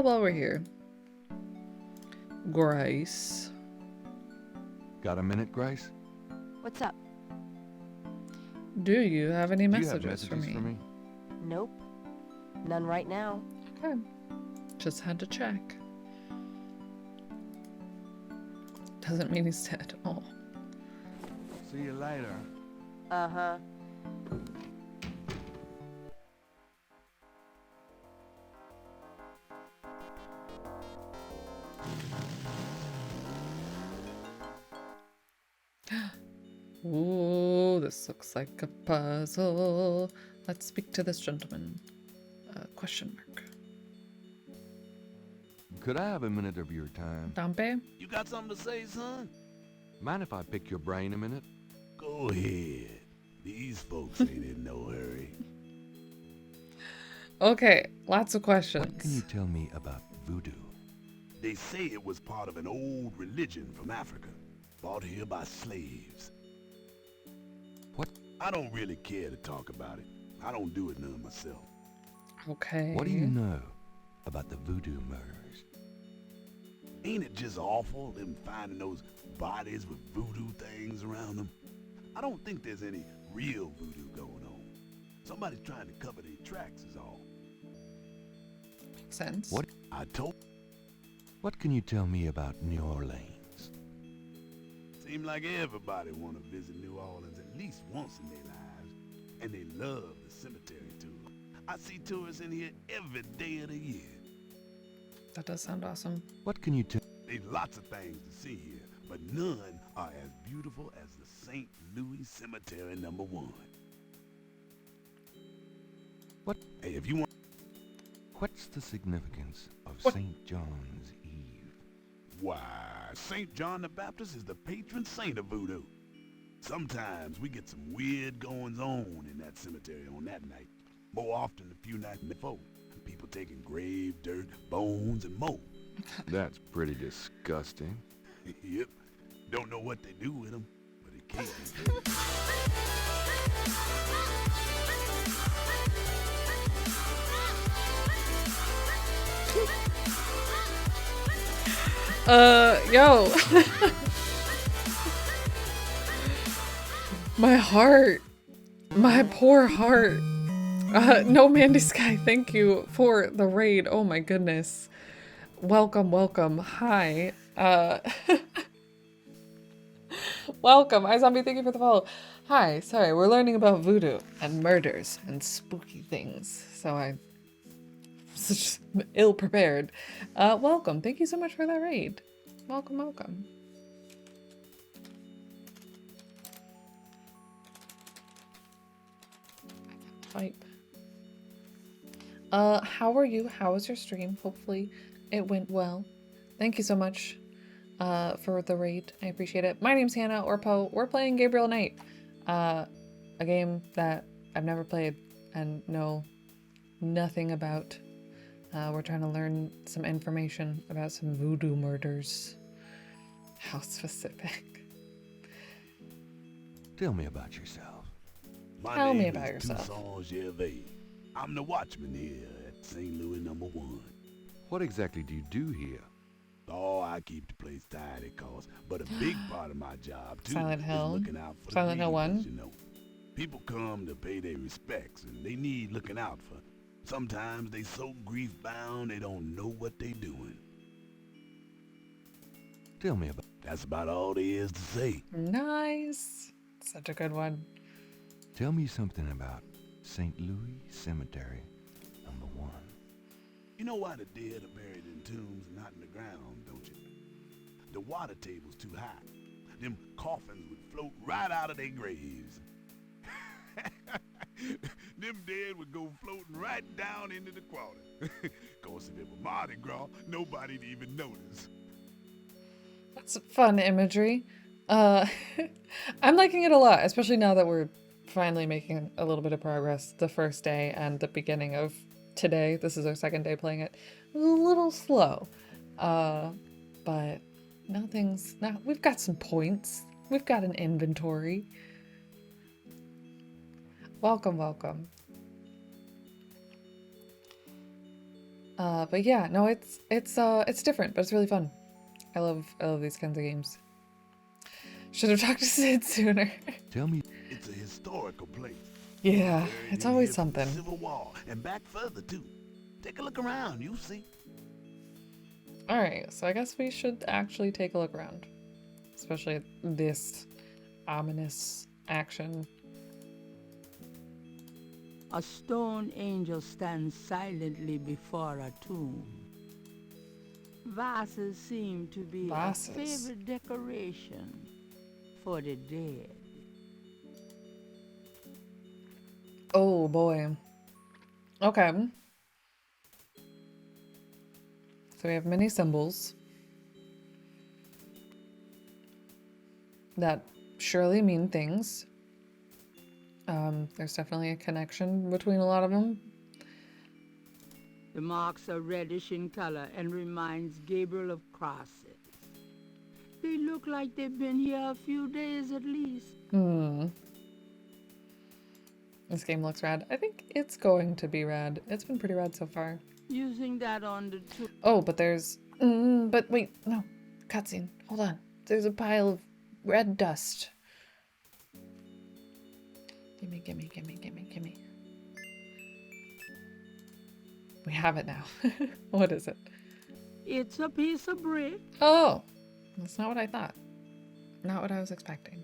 While we're here. Grace. Got a minute, Grace? What's up? Do you have any Do you have messages, messages for me? Nope. None right now. Okay. Just had to check. Doesn't mean he's dead. Oh. See you later. Uh-huh. Ooh, this looks like a puzzle. Let's speak to this gentleman. Question mark. Could I have a minute of your time? Dampe? You got something to say, son? Mind if I pick your brain a minute? Go ahead. These folks ain't in no hurry. Okay, lots of questions. What can you tell me about voodoo? They say it was part of an old religion from Africa, brought here by slaves. What? I don't really care to talk about it. I don't do it none myself. Okay. What do you know about the voodoo murders? Ain't it just awful, them finding those bodies with voodoo things around them? I don't think there's any real voodoo going on. Somebody's trying to cover their tracks is all. Makes sense. What? I told... What can you tell me about New Orleans? Seem like everybody want to visit New Orleans at least once in their lives. And they love the cemetery tour. I see tourists in here every day of the year. That does sound awesome. What can you tell? There's lots of things to see here, but none are as beautiful as the St. Louis Cemetery #1. What? Hey, if you want... What's the significance of St. John's Eve? Why, St. John the Baptist is the patron saint of voodoo. Sometimes we get some weird goings-on in that cemetery on that night. More often a few nights before. People taking grave dirt, bones, and more. That's pretty disgusting. Yep. Don't know what they do with them, but it can't be good. Yo. My heart. My poor heart. No Mandy Sky, thank you for the raid. Oh my goodness. Welcome, welcome. Hi. Welcome. iZombie, thank you for the follow. Hi, sorry, we're learning about voodoo and murders and spooky things. So I was just ill prepared. Welcome. Thank you so much for that raid. Welcome, welcome. Type. How are you? How was your stream? Hopefully it went well. Thank you so much for the raid. I appreciate it. My name's Hannah or Poe. We're playing Gabriel Knight, a game that I've never played and know nothing about. We're trying to learn some information about some voodoo murders. How specific? Tell me about yourself. Tell me My about name is yourself. Toussaint Gervais. I'm the watchman here at St. Louis #1. What exactly do you do here? Oh, I keep the place tidy, but a big part of my job, too, Silent Hill. is looking out for Silent the Hill 1. neighbors, you know. People come to pay their respects, and they need looking out for. Sometimes they so grief-bound they don't know what they doing. Tell me about. That's about all there is to say. Nice. Such a good one. Tell me something about St. Louis Cemetery #1. You know why the dead are buried in tombs and not in the ground, don't you? The water table's too high. Them coffins would float right out of their graves. Them dead would go floating right down into the water. Course, if it were Mardi Gras, nobody'd even notice. That's fun imagery. I'm liking it a lot, especially now that we're finally making a little bit of progress. The first day and the beginning of today, this is our second day playing it. It was a little slow. But now we've got some points. We've got an inventory. Welcome, welcome. But yeah, no, it's different, but it's really fun. I love these kinds of games. Should have talked to Sid sooner. Tell me. It's a historical place. Yeah, Buried it's in always here from the something. Civil War and back further too. Take a look around, you'll see. Alright, so I guess we should actually take a look around. Especially at this ominous action. A stone angel stands silently before a tomb. Vases seem to be Vases. a favorite decoration for the dead. Oh boy. Okay. So we have many symbols that surely mean things. There's definitely a connection between a lot of them. The marks are reddish in color and reminds Gabriel of crosses. They look like they've been here a few days at least. This game looks rad. I think it's going to be rad. It's been pretty rad so far. Using that on the Oh, but there's... but wait, no. Cutscene. Hold on. There's a pile of red dust. Gimme, gimme, gimme, gimme, gimme. We have it now. What is it? It's a piece of brick. Oh! That's not what I thought. Not what I was expecting.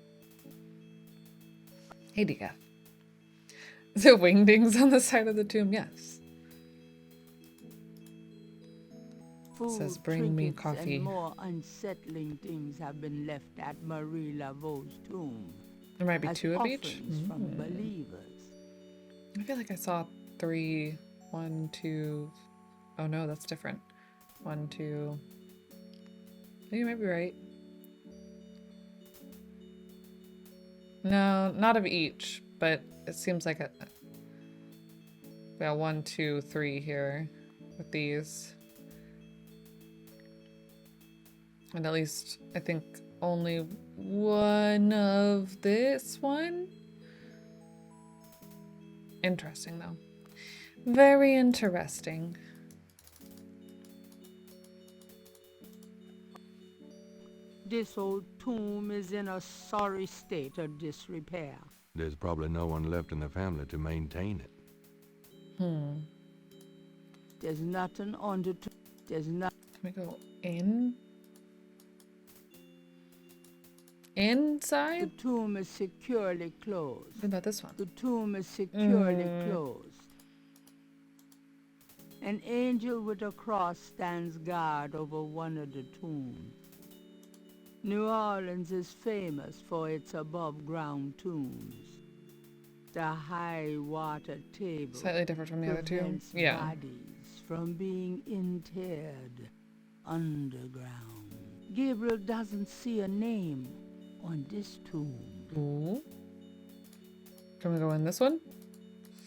Hey, Dika. Is it wingdings on the side of the tomb? Yes. Food, Says, "Bring me trinkets, coffee." And more unsettling things have been left at Marie Laveau's tomb. There might be as 2 of each. offerings from believers. I feel like I saw 3. 1, 2. Oh no, that's different. 1, 2. You might be right. No, not of each, but it seems like we got 1, 2, 3 here with these. And at least I think only one of this one. Interesting though. Very interesting. This old tomb is in a sorry state of disrepair. There's probably no one left in the family to maintain it. There's nothing on the tomb. There's not. Can we go in? Inside? The tomb is securely closed. What about this one? The tomb is securely closed. An angel with a cross stands guard over one of the tombs. New Orleans is famous for its above-ground tombs. The high water table Slightly different from the other two. prevents Yeah. bodies from being interred underground. Gabriel doesn't see a name on this tomb. Ooh. Can we go in this one?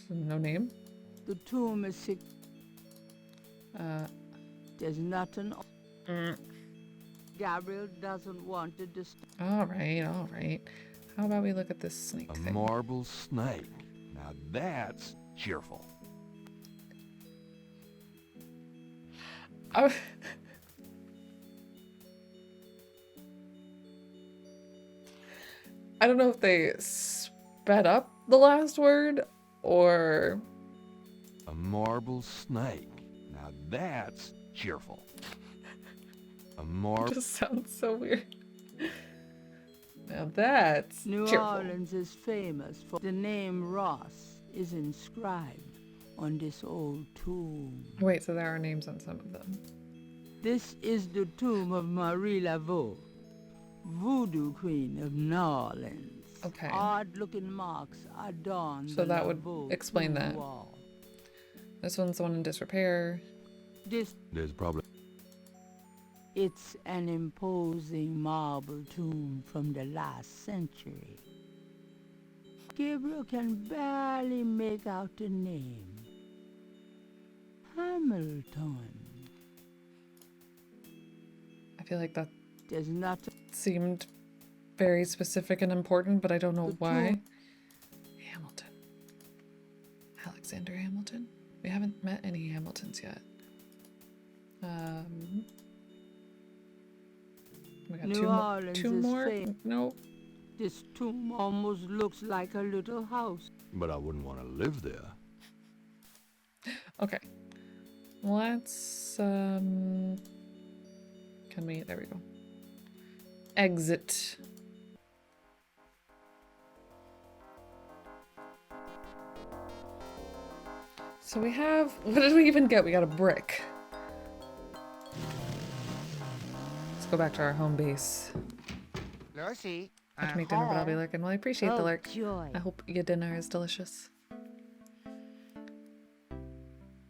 No name. The tomb is sick. There's nothing. Gabriel doesn't want to disturb. All right. How about we look at this snake A thing? marble snake. Now that's cheerful. Oh. I don't know if they sped up the last word or... A marble snake. Now that's cheerful. A marble... Just sounds so weird. Now that's New cheerful. Orleans is famous for the name Ross is inscribed on this old tomb. Wait, so there are names on some of them. This is the tomb of Marie Laveau, voodoo queen of New Orleans. Okay. Odd-looking marks adorn So the that would Laveau explain tomb that. wall. This one's the one in disrepair. This There's probably... It's an imposing marble tomb from the last century. Gabriel can barely make out the name. Hamilton. I feel like that There's not seemed very specific and important, but I don't know The why. Hamilton. Alexander Hamilton. We haven't met any Hamiltons yet. We got New two, Orleans two is more. famous. No. This tomb almost looks like a little house. But I wouldn't want to live there. Okay. Let's can we, there we go. Exit. So we have, what did we even get? We got a brick. Let's go back to our home base. Lucy, Have to make dinner, but I'll be lurking. Well, I appreciate the Oh, lurk. joy. I hope your dinner is delicious.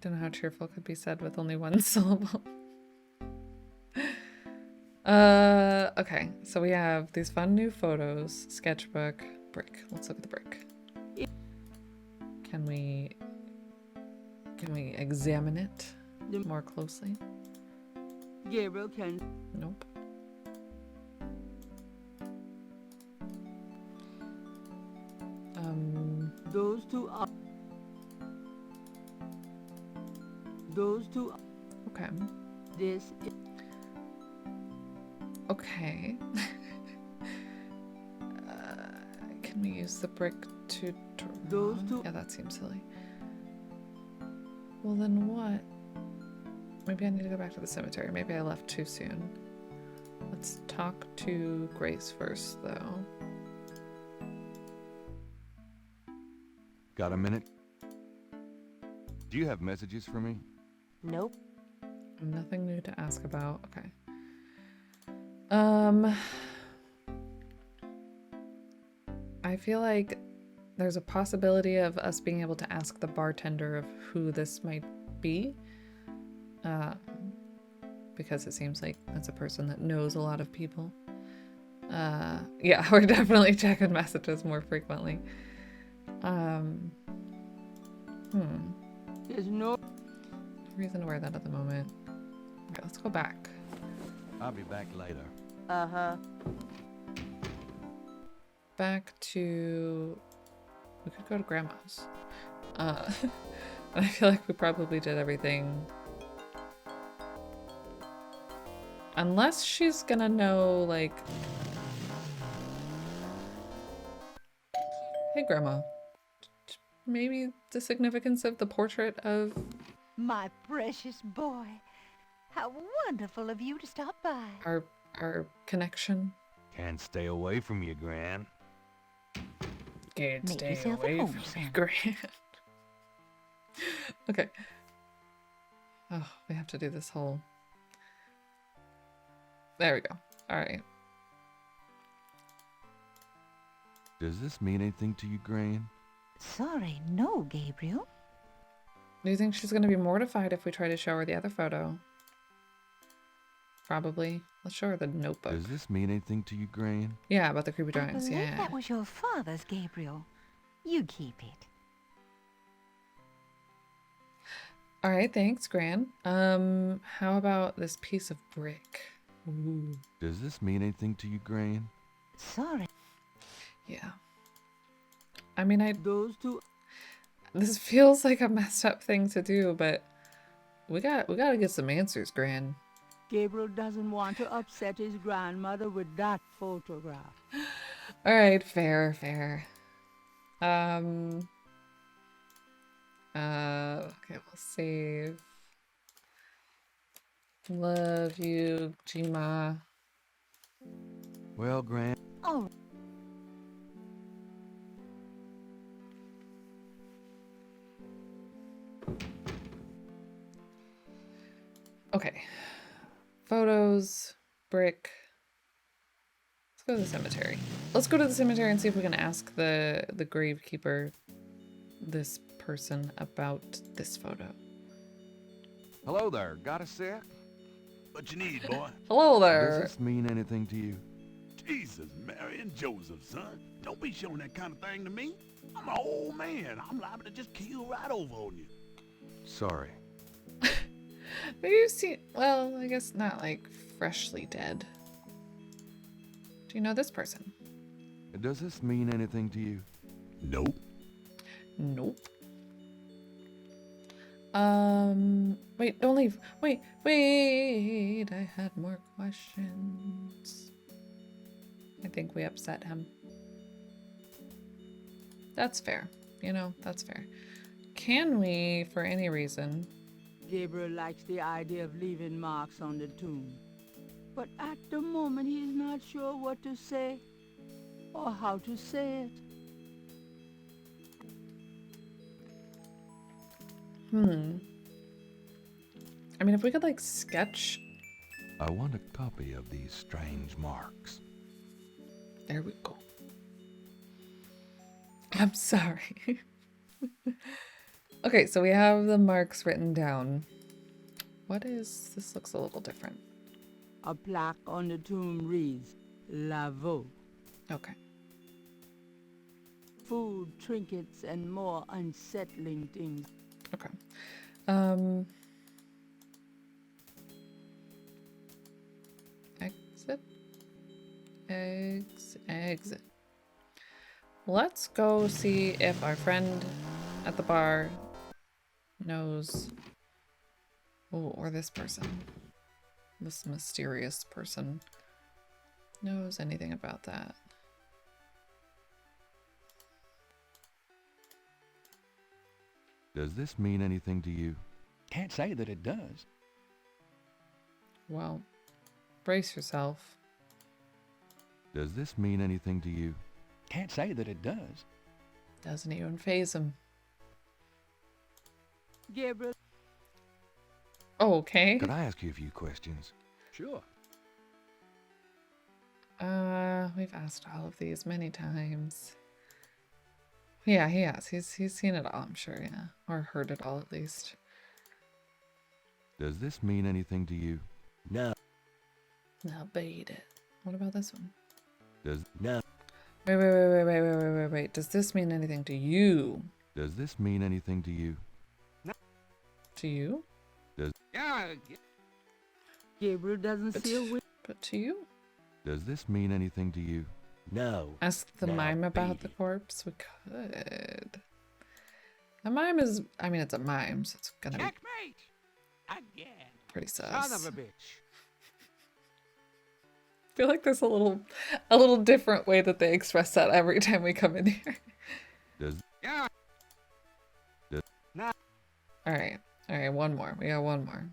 Don't know how cheerful could be said with only one syllable. Okay, so we have these fun new photos, sketchbook, brick. Let's look at the brick. Can we examine it more closely? Gabriel can... Nope. Those two are... Those two are... Okay. This is... Okay. Can we use the brick to draw? Those two- Yeah, that seems silly. Well, then what? Maybe I need to go back to the cemetery. Maybe I left too soon. Let's talk to Grace first, though. Got a minute? Do you have messages for me? Nope. Nothing new to ask about. Okay. I feel like there's a possibility of us being able to ask the bartender of who this might be. Because it seems like that's a person that knows a lot of people. Yeah, we're definitely checking messages more frequently. There's no... Reason to wear that at the moment. Okay, let's go back. I'll be back later. Uh-huh. Back to... We could go to Grandma's. And I feel like we probably did everything. Unless she's gonna know, like... Hey, Grandma. Maybe the significance of the portrait of... My precious boy. How wonderful of you to stop by. our connection. Can't stay away from you, Gran. Can't Make stay yourself at away home, from son. me, Grant. Okay. Oh, we have to do this whole... There we go. Alright. Does this mean anything to you, Gran? Sorry, no, Gabriel. Do you think she's going to be mortified if we try to show her the other photo? Probably. Let's show her the notebook. Does this mean anything to you, Gran? Yeah, about the creepy I drawings. believe Yeah. that was your father's, Gabriel. You keep it. Alright, thanks, Gran. How about this piece of brick? Ooh. Does this mean anything to you, Gran? Sorry. Yeah. I mean, Those two... this feels like a messed up thing to do, but we gotta get some answers, Gran. Gabriel doesn't want to upset his grandmother with that photograph. Alright, fair. Okay, we'll save. Love you, Jima. Well, Gran, Oh, Okay. Photos, brick. Let's go to the cemetery. Let's go to the cemetery and see if we can ask the gravekeeper, this person, about this photo. hello there. Got a sec? What you need, boy? Hello Does there. this mean anything to you? Jesus, Mary and Joseph, son. Don't be showing that kind of thing to me. I'm an old man. I'm liable to just keel right over on you. Sorry. Maybe you've seen, well, I guess not like freshly dead. Do you know this person? Does this mean anything to you? Nope. Nope. Wait, don't leave. Wait. I had more questions. I think we upset him. That's fair. You know, that's fair. Can we, for any reason... Gabriel likes the idea of leaving marks on the tomb. But at the moment, he's not sure what to say or how to say it. I mean, if we could, like, sketch... I want a copy of these strange marks. There we go. I'm sorry. Okay, so we have the marks written down. What is... This looks a little different. A plaque on the tomb reads, Lavo. Okay. Food, trinkets, and more unsettling things. Okay. Exit. Let's go see if our friend at the bar knows... Oh, or this person. This mysterious person knows anything about that. Does this mean anything to you? Can't say that it does. Well, brace yourself. Does this mean anything to you? Can't say that it does. Doesn't even faze him. Gabriel. Okay. Could I ask you a few questions? Sure. We've asked all of these many times. Yeah, he has. He's seen it all, I'm sure, yeah. Or heard it all, at least. Does this mean anything to you? No. Now bait it. What about this one? Does No. Wait. Does this mean anything to you? Does this mean anything to you? To you? Yeah. Gabriel doesn't see a way. But to you? Does this mean anything to you? No. Ask the Now mime about bait the it. corpse? We could. The mime is... I mean, it's a mime, so it's gonna be Checkmate. Again. pretty sus. Son of a bitch. I feel like there's a little different way that they express that every time we come in here. Does Yeah. Alright, one more. We got one more.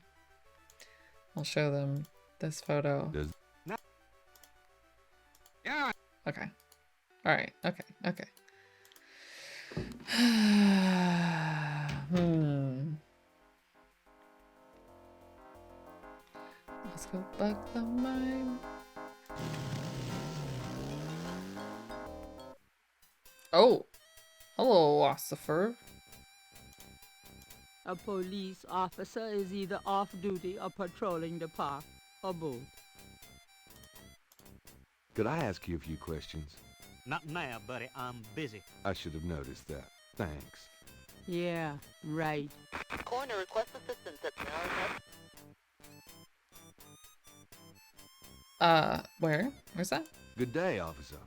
I'll show them this photo. does Yeah. Okay. Alright, okay. Let's go bug the mime. Oh! Hello, Ossifer. A police officer is either off duty or patrolling the park, or both. Could I ask you a few questions? Not now, buddy. I'm busy. I should have noticed that. Thanks. Yeah, right. Coroner requests assistance at Where? Where's that? Good day, officer.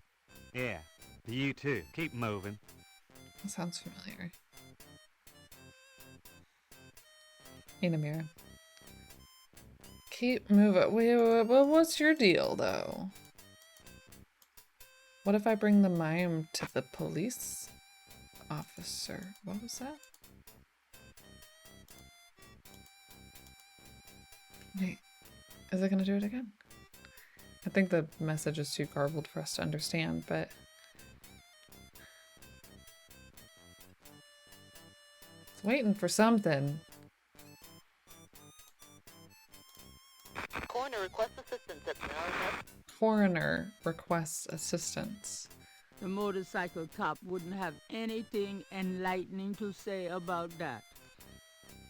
Yeah. You too. Keep moving. That sounds familiar. In a mirror. Keep moving. Wait, what's your deal, though? What if I bring the mime to the police officer? What was that? Wait, is it gonna do it again? I think the message is too garbled for us to understand, but... It's waiting for something. Coroner requests assistance at Coroner requests assistance. The motorcycle cop wouldn't have anything enlightening to say about that.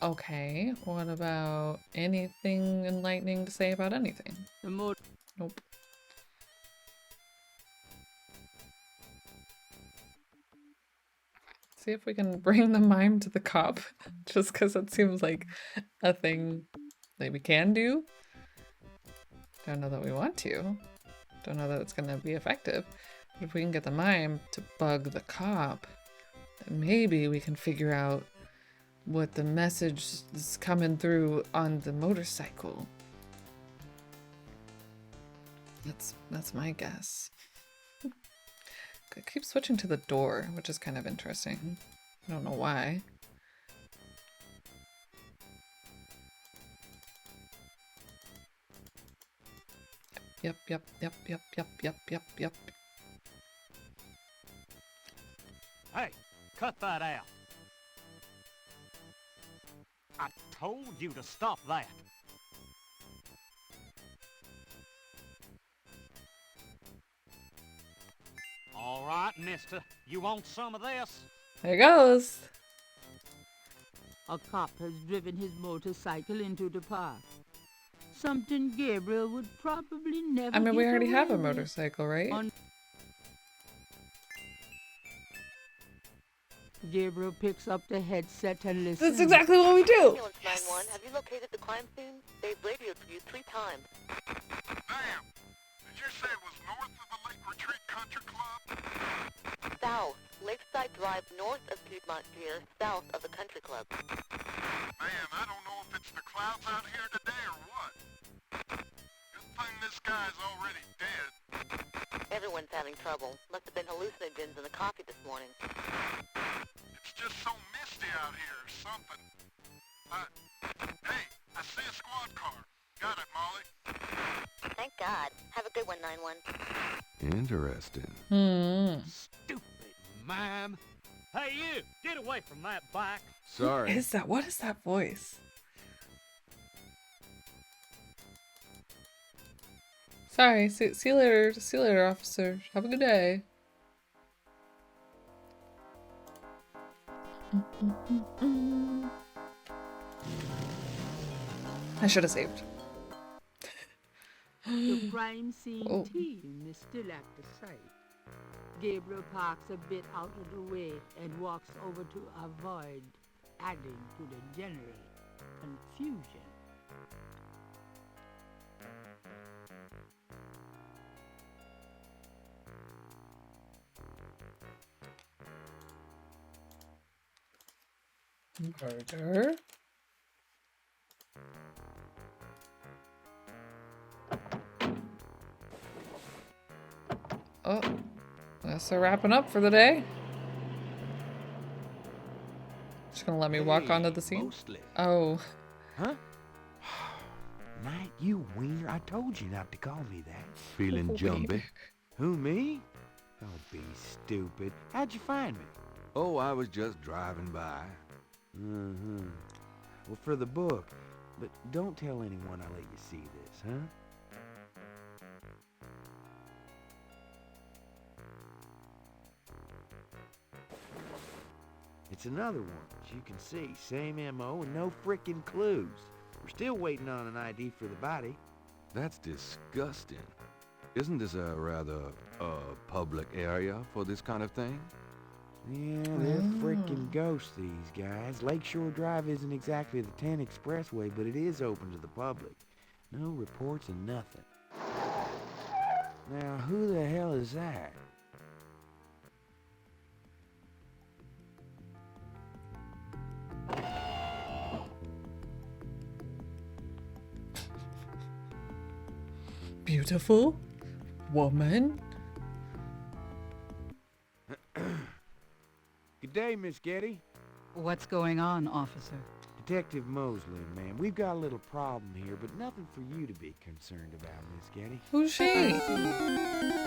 Okay, what about anything enlightening to say about anything? The motor... Nope. See if we can bring the mime to the cop, just because it seems like a thing that we can do. Don't know that we want to. Don't know that it's going to be effective. But if we can get the mime to bug the cop, then maybe we can figure out what the message is coming through on the motorcycle. That's my guess. I keep switching to the door, which is kind of interesting. I don't know why. Yep. Hey, cut that out. I told you to stop that. All right, mister. You want some of this? There goes. A cop has driven his motorcycle into the park. Something Gabriel would probably never I mean, we get already have a away with. motorcycle, right? Gabriel picks up the headset and listens. That's exactly what we do. Ambulance 911, have you located the crime scene? They've radioed for you 3 times. Damn! Did you say it was north of the Lake Retreat Country Club? South, Lakeside Drive north of Piedmont Pier, south of the country club. Man, I don't know if it's the clouds out here today or what. Good thing this guy's already dead. Everyone's having trouble. Must have been hallucinogens in the coffee this morning. It's just so misty out here or something. Hey, I see a squad car. Got it, Molly. Thank God. Have a good one, 9-1. Interesting. Stupid mime. Hey, you! Get away from that bike. Sorry. What is that? What is that voice? Sorry. See you later. See you later, officer. Have a good day. I should have saved. The crime scene Oh. team is still at the site. Gabriel parks a bit out of the way and walks over to avoid adding to the general confusion. Murder. Oh, guess they're wrapping up for the day. Just gonna let me walk onto the scene. Mostly. Oh, Huh? Night, you wiener. I told you not to call me that. Feeling jumpy? Who, me? Don't be stupid. How'd you find me? Oh, I was just driving by. Mm-hmm. Well, for the book. But don't tell anyone I let you see this, huh? It's another one. As you can see, same M.O. and no frickin' clues. We're still waiting on an ID for the body. That's disgusting. Isn't this a rather, public area for this kind of thing? Yeah, they're frickin' ghosts, these guys. Lakeshore Drive isn't exactly the 10 expressway, but it is open to the public. No reports and nothing. Now, who the hell is that? beautiful woman. Good day, Miss Getty. What's going on, officer? Detective Mosley, ma'am. We've got a little problem here, but nothing for you to be concerned about, Miss Getty. Who's she? Thank you,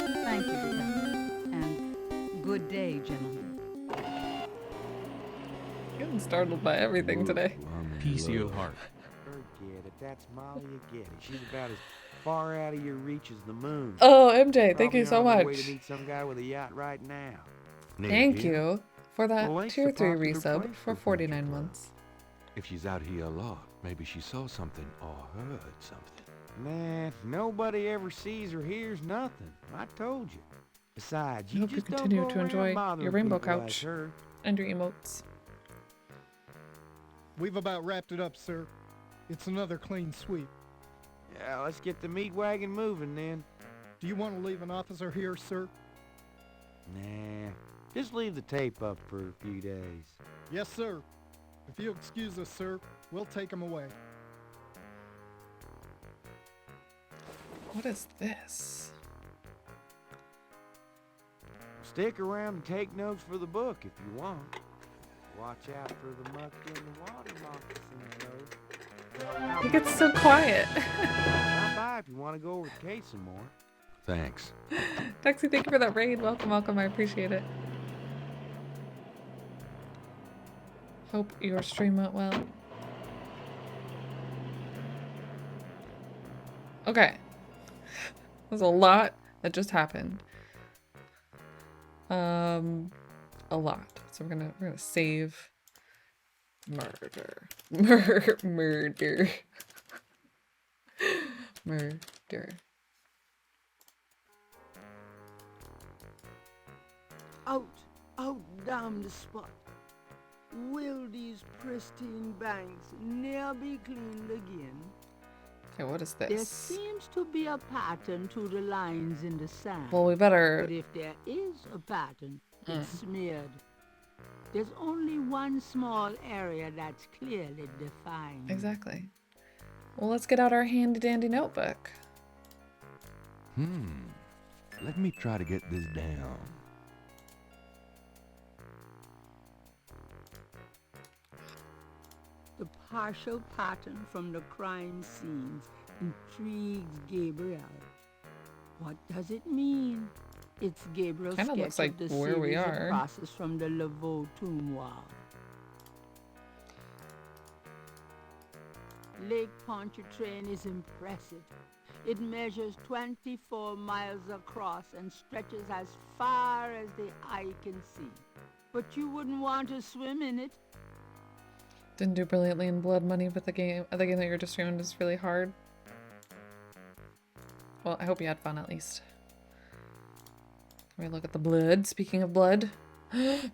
detective. And good day, gentlemen. Getting startled by everything today. Peace of your heart. Forget it. That's Molly Getty. She's about as far out of your reach as the moon. Oh, MJ, thank Probably you so on her much. way to meet some guy with a yacht right now. Thank you for that Well, tier 3 popular resub place for for 49 months. If she's out here a lot, maybe she saw something or heard something. Nah, nobody ever sees or hears nothing. I told you. Besides, I you hope you just don't continue go to around enjoy bothering your rainbow people like couch her. and your emotes. We've about wrapped it up, sir. It's another clean sweep. Yeah, let's get the meat wagon moving then. Do you want to leave an officer here, sir? Nah, just leave the tape up for a few days. Yes, sir. If you'll excuse us, sir, we'll take him away. What is this? Stick around and take notes for the book if you want. Watch out for the muck in the water moccasin, though. He gets so quiet. Stop by if you want to go over the case some more. Thanks. Dexy, thank you for that raid. Welcome, welcome. I appreciate it. Hope your stream went well. Okay. There's a lot that just happened. A lot. So we're gonna save murder. Murder. Murder. Out down the spot. Will these pristine banks ne'er be cleaned again? Okay, what is There this? seems to be a pattern to the lines in the sand. Well, we better... But if there is a pattern, it's smeared. There's only one small area that's clearly defined. Exactly. Well, let's get out our handy-dandy notebook. Let me try to get this down. The partial pattern from the crime scenes intrigues Gabriel. What does it mean? It's Gabriel's Kinda sketch looks like of the where we series are. of process from the Laveau tomb wall. Lake Pontchartrain is impressive. It measures 24 miles across and stretches as far as the eye can see. But you wouldn't want to swim in it. Didn't do brilliantly in Blood Money, but the game that you're just streaming is really hard. Well, I hope you had fun at least. Can we look at the blood? Speaking of blood,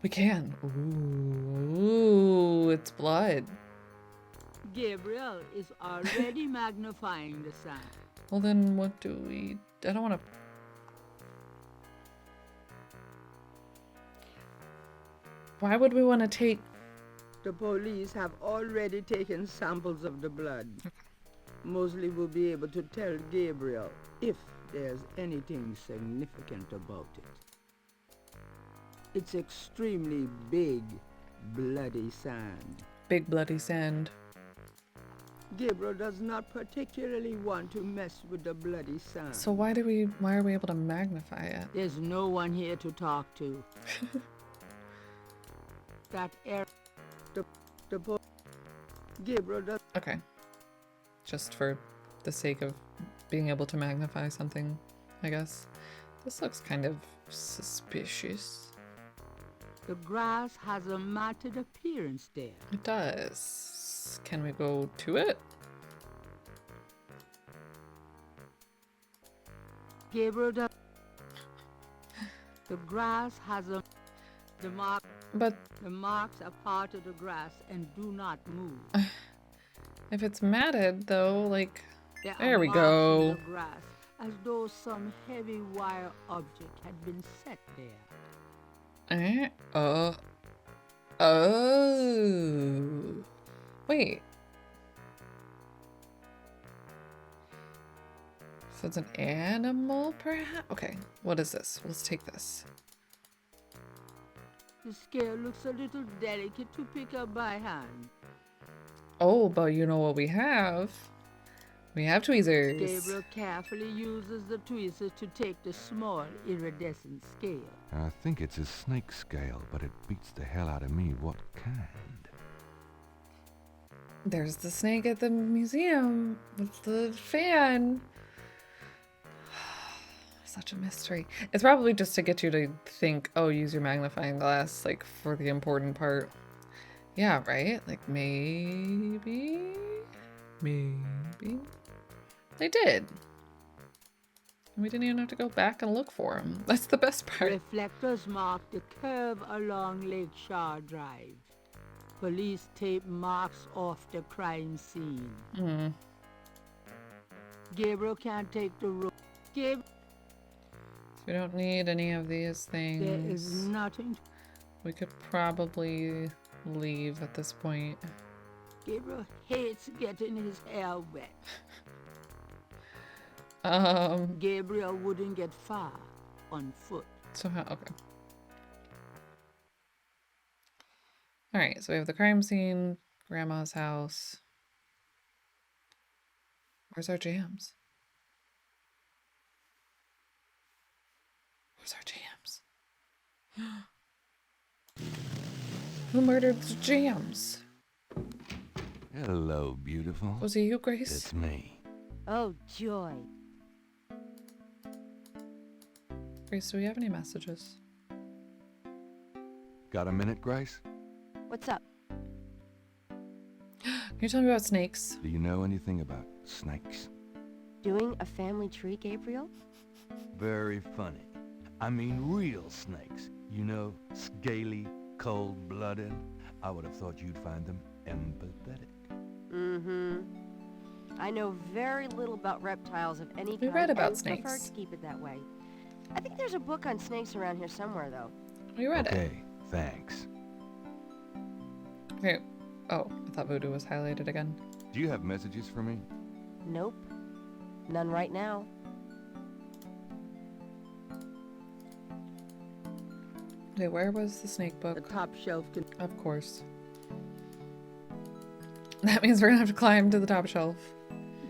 we can. Ooh, it's blood. Gabriel is already magnifying the sign. Well, then what do we... I don't want to... Why would we want to take... The police have already taken samples of the blood. Mosley will be able to tell Gabriel if there's anything significant about it. It's extremely big, bloody sand. Big bloody sand. Gabriel does not particularly want to mess with the bloody sand. So why are we able to magnify it? There's no one here to talk to. That air... Gabriel does... Okay. Just for the sake of being able to magnify something, I guess. This looks kind of suspicious. The grass has a matted appearance there. It does. Can we go to it? Gabriel does... The grass has a... The mark... But... The marks are part of the grass and do not move. If it's matted, though, like... There we marks go. in the grass, as though some heavy wire object had been set there. Oh. Wait. So it's an animal, perhaps? Okay, what is this? Let's take this. The scale looks a little delicate to pick up by hand. Oh, but you know what we have? We have tweezers. Gabriel carefully uses the tweezers to take the small iridescent scale. I think it's a snake scale, but it beats the hell out of me what kind. There's the snake at the museum with the fan. Such a mystery. It's probably just to get you to think, oh, use your magnifying glass, like, for the important part. Yeah, right? Like, maybe they did. And we didn't even have to go back and look for them. That's the best part. Reflectors mark the curve along Lakeshore Drive. Police tape marks off the crime scene. Hmm. Gabriel can't take the road. So we don't need any of these things. There is nothing. We could probably leave at this point. Gabriel hates getting his hair wet. Gabriel wouldn't get far on foot. So how? Okay. All right. So we have the crime scene, grandma's house. Where's our jams? Where's our jams? Who murdered the jams? Hello, beautiful. Was it you, Grace? It's me. Oh, joy. Grace, do we have any messages? Got a minute, Grace? What's up? Can you tell me about snakes? Do you know anything about snakes? Doing a family tree, Gabriel? Very funny. I mean real snakes. You know, scaly, cold-blooded. I would have thought you'd find them empathetic. Mm-hmm. I know very little about reptiles of any kind. We read about and prefer snakes. to keep it that way. I think there's a book on snakes around here somewhere, though. We read it. Okay, thanks. Okay. Oh, I thought voodoo was highlighted again. Do you have messages for me? Nope. None right now. Okay, where was the snake book? The top shelf. Of course. That means we're gonna have to climb to the top shelf.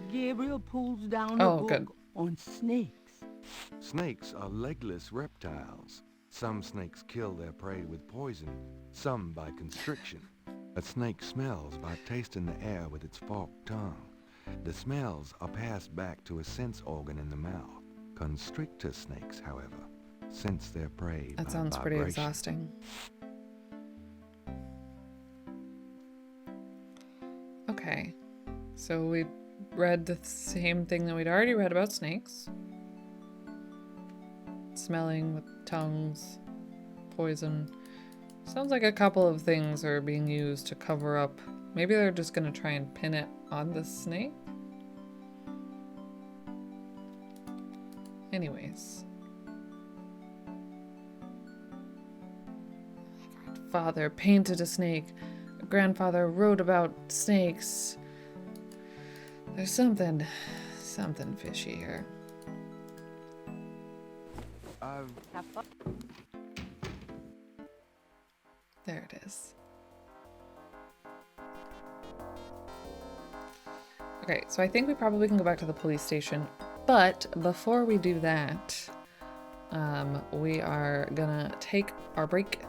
Gabriel pulls down a book good. on snakes. Snakes are legless reptiles. Some snakes kill their prey with poison, some by constriction. A snake smells by tasting the air with its forked tongue. The smells are passed back to a sense organ in the mouth. Constrictor snakes, however, sense their prey That by sounds pretty vibration. exhausting. Okay, so we read the same thing that we'd already read about snakes. Smelling with tongues, poison. Sounds like a couple of things are being used to cover up. Maybe they're just gonna try and pin it on the snake? Anyways. Father painted a snake. Grandfather wrote about snakes. There's something fishy here. Have fun. There it is. Okay, so I think we probably can go back to the police station, but before we do that, we are gonna take our break.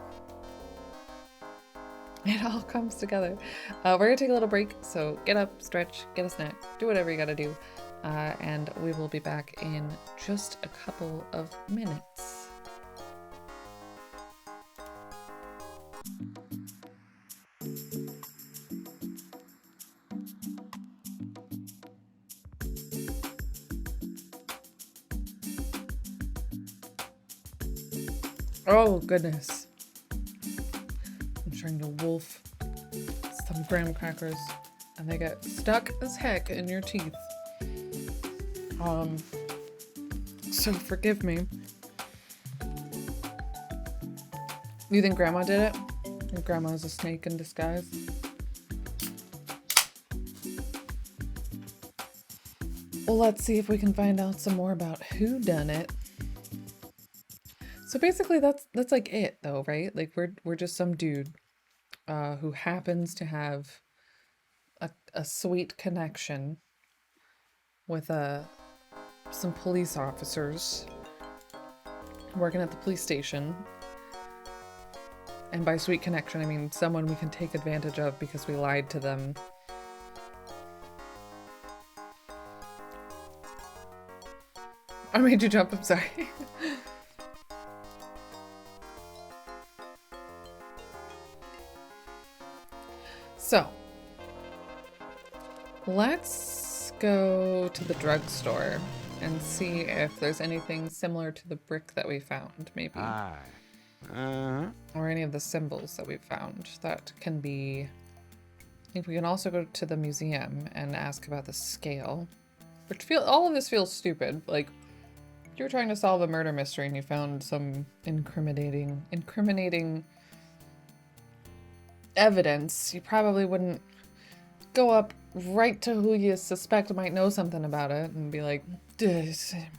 It all comes together. We're gonna take a little break, so get up, stretch, get a snack, do whatever you gotta do, and we will be back in just a couple of minutes. Oh goodness. I'm trying to wolf some graham crackers and they get stuck as heck in your teeth. So forgive me. You think Grandma did it? Your grandma's a snake in disguise? Well, let's see if we can find out some more about who done it. So basically that's like it though, right? Like we're just some dude who happens to have a sweet connection with some police officers working at the police station. And by sweet connection, I mean someone we can take advantage of because we lied to them. I made you jump, I'm sorry. So, let's go to the drugstore and see if there's anything similar to the brick that we found, maybe. Aye. Or any of the symbols that we found that can be... I think we can also go to the museum and ask about the scale. Which all of this feels stupid. Like, if you were trying to solve a murder mystery and you found some incriminating evidence, you probably wouldn't go up right to who you suspect might know something about it and be like,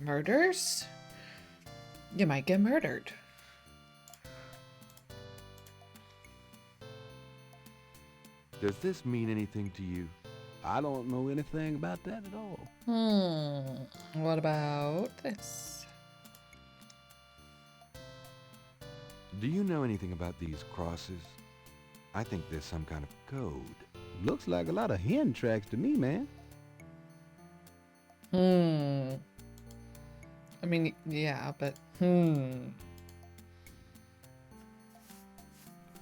murders? You might get murdered. Does this mean anything to you? I don't know anything about that at all. What about this? Do you know anything about these crosses? I think there's some kind of code. Looks like a lot of hen tracks to me, man. I mean, yeah, but Do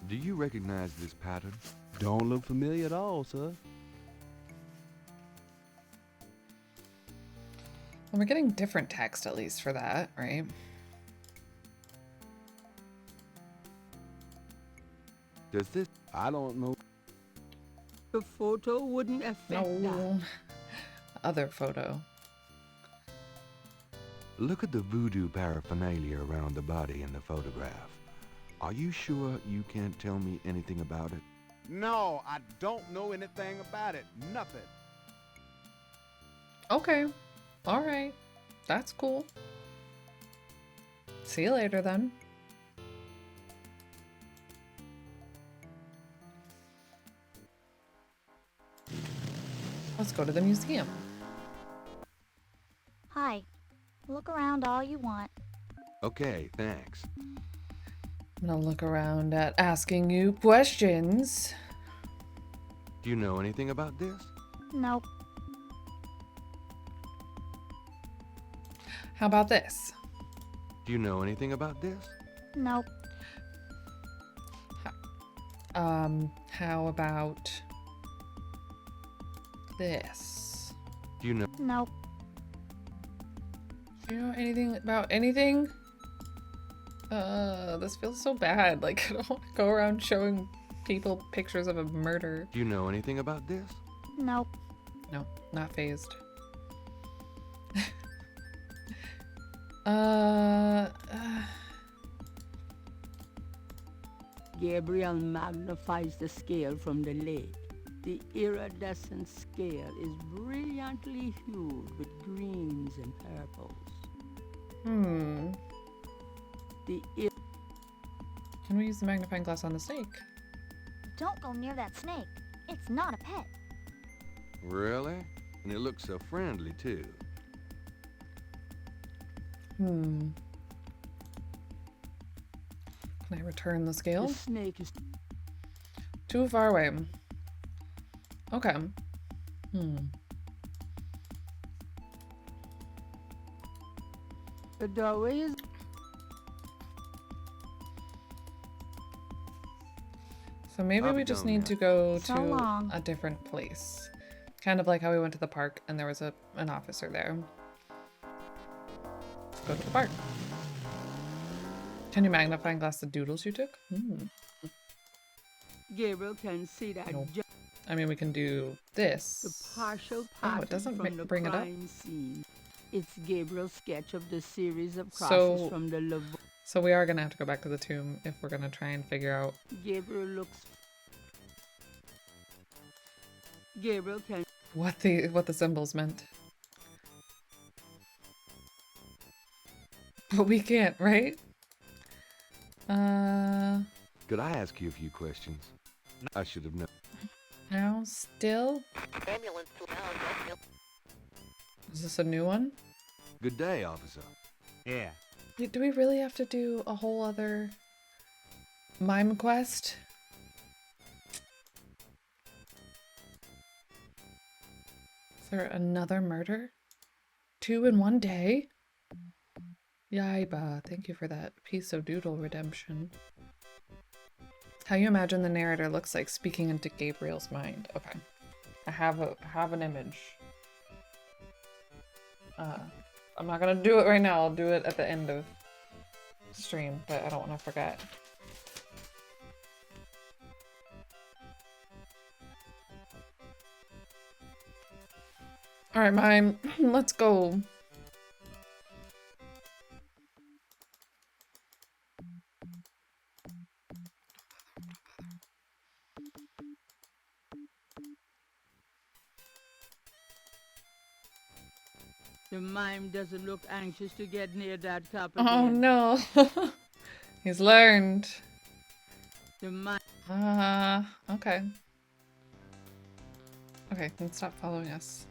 you recognize this pattern? Don't look familiar at all, sir. Well, we're getting different text at least for that, right? Does this... I don't know. The photo wouldn't affect that. No. Other photo. Look at the voodoo paraphernalia around the body in the photograph. Are you sure you can't tell me anything about it? No, I don't know anything about it. Nothing. Okay. All right. That's cool. See you later then. Let's go to the museum. Hi. Look around all you want. Okay, thanks. I'm gonna look around at asking you questions. Do you know anything about this? Nope. How about this? Do you know anything about this? Nope. How about this? Do you know... Nope. Do you know anything about anything? This feels so bad. Like, I don't want to go around showing people pictures of a murder. Do you know anything about this? Nope. No, not phased. Gabriel magnifies the scale from the lake. The iridescent scale is brilliantly hued with greens and purples. Can we use the magnifying glass on the snake? Don't go near that snake. It's not a pet. Really? And it looks so friendly, too. Can I return the scale? The snake is too far away. Okay. The doorway is... So maybe we just need to go So to long. a different place. Kind of like how we went to the park and there was an officer there. Let's go to the park. Can you magnifying glass the doodles you took? Gabriel can see that Nope. I mean, we can do this. the partial Oh, pattern it doesn't from the bring it up. crime scene. It's Gabriel's sketch of the series of So- crosses from the Lavo. So we are gonna have to go back to the tomb if we're gonna try and figure out. Gabriel looks... Gabriel can... What the symbols meant. But we can't, right? Could I ask you a few questions? I should have known. Now still? Ambulance to town. Is this a new one? Good day, officer. Yeah. Wait, do we really have to do a whole other mime quest? Is there another murder? 2 in one day? Yaiba, thank you for that piece of doodle redemption. How you imagine the narrator looks like speaking into Gabriel's mind. Okay. I have an image. I'm not gonna do it right now. I'll do it at the end of stream, but I don't want to forget. All right, mime. Let's go. The mime doesn't look anxious to get near that cop Oh again. no. He's learned. The mime. Okay. Okay, then stop following us.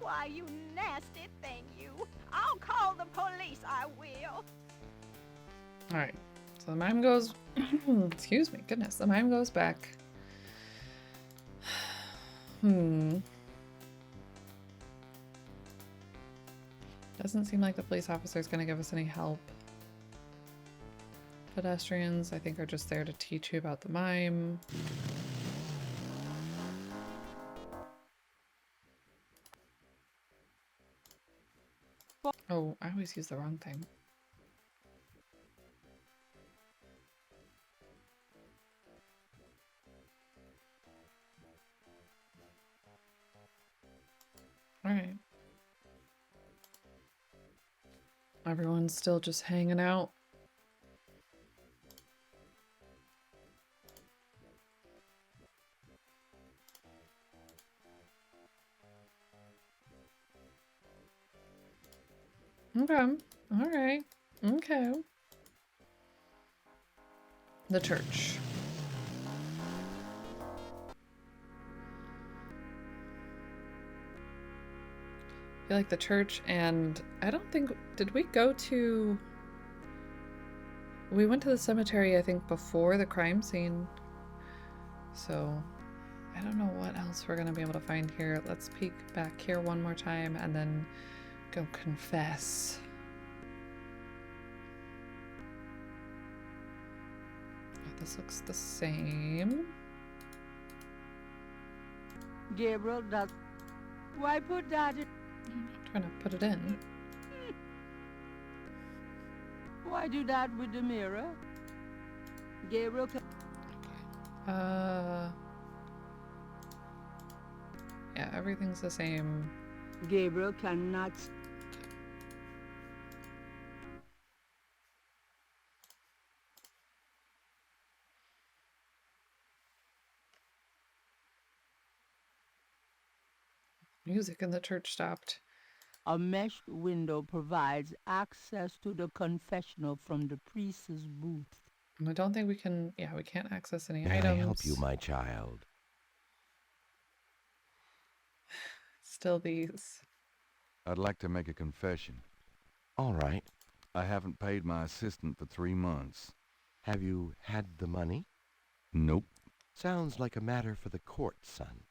Why, you nasty thing, you. I'll call the police, I will. Alright. So the mime goes... Excuse me, goodness. The mime goes back. Doesn't seem like the police officer is going to give us any help. Pedestrians, I think, are just there to teach you about the mime. Oh, I always use the wrong thing. Alright. Everyone's still just hanging out. Okay. Alright. Okay. The church. I feel like the church, and I don't think... Did we go to... We went to the cemetery, I think, before the crime scene. So, I don't know what else we're going to be able to find here. Let's peek back here one more time and then go confess. This looks the same. Gabriel, that... Why put that in? I'm trying to put it in. Why do that with the mirror? Gabriel can... Yeah, everything's the same. Gabriel cannot... Music in the church stopped. A meshed window provides access to the confessional from the priest's booth. I don't think we can... Yeah, we can't access any May items. I help you, my child? Still these. I'd like to make a confession. All right. I haven't paid my assistant for 3 months. Have you had the money? Nope. Sounds like a matter for the court, son,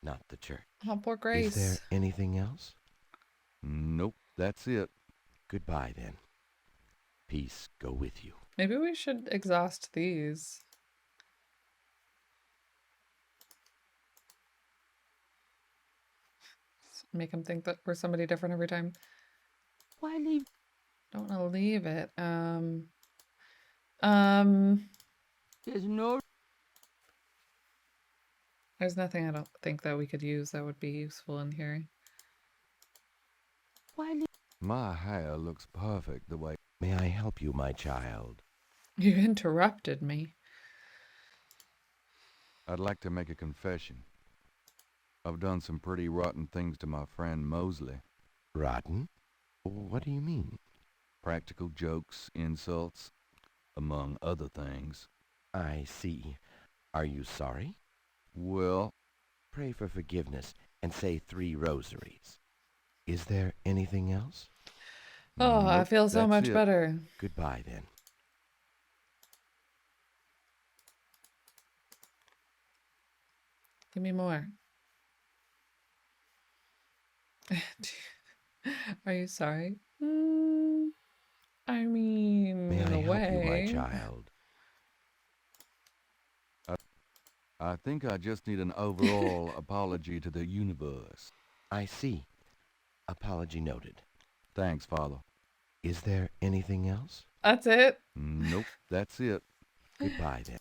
not the church. Oh, poor Grace. Is there anything else? Nope, that's it. Goodbye, then. Peace go with you. Maybe we should exhaust these. Make him think that we're somebody different every time. Why leave? Don't want to leave it. There's no... There's nothing I don't think that we could use that would be useful in here. Why leave? My hair looks perfect the way... May I help you, my child? You interrupted me. I'd like to make a confession. I've done some pretty rotten things to my friend Mosley. Rotten? What do you mean? Practical jokes, insults, among other things. I see. Are you sorry? Well... Pray for forgiveness and say 3 rosaries. Is there anything else? Oh, I Nope, feel so that's much it. better. Goodbye, then. Give me more. Are you sorry? I mean, May in I a help you, my way. child? I think I just need an overall apology to the universe. I see. Apology noted. Thanks, Father. Is there anything else? That's it. Nope, that's it. Goodbye, then.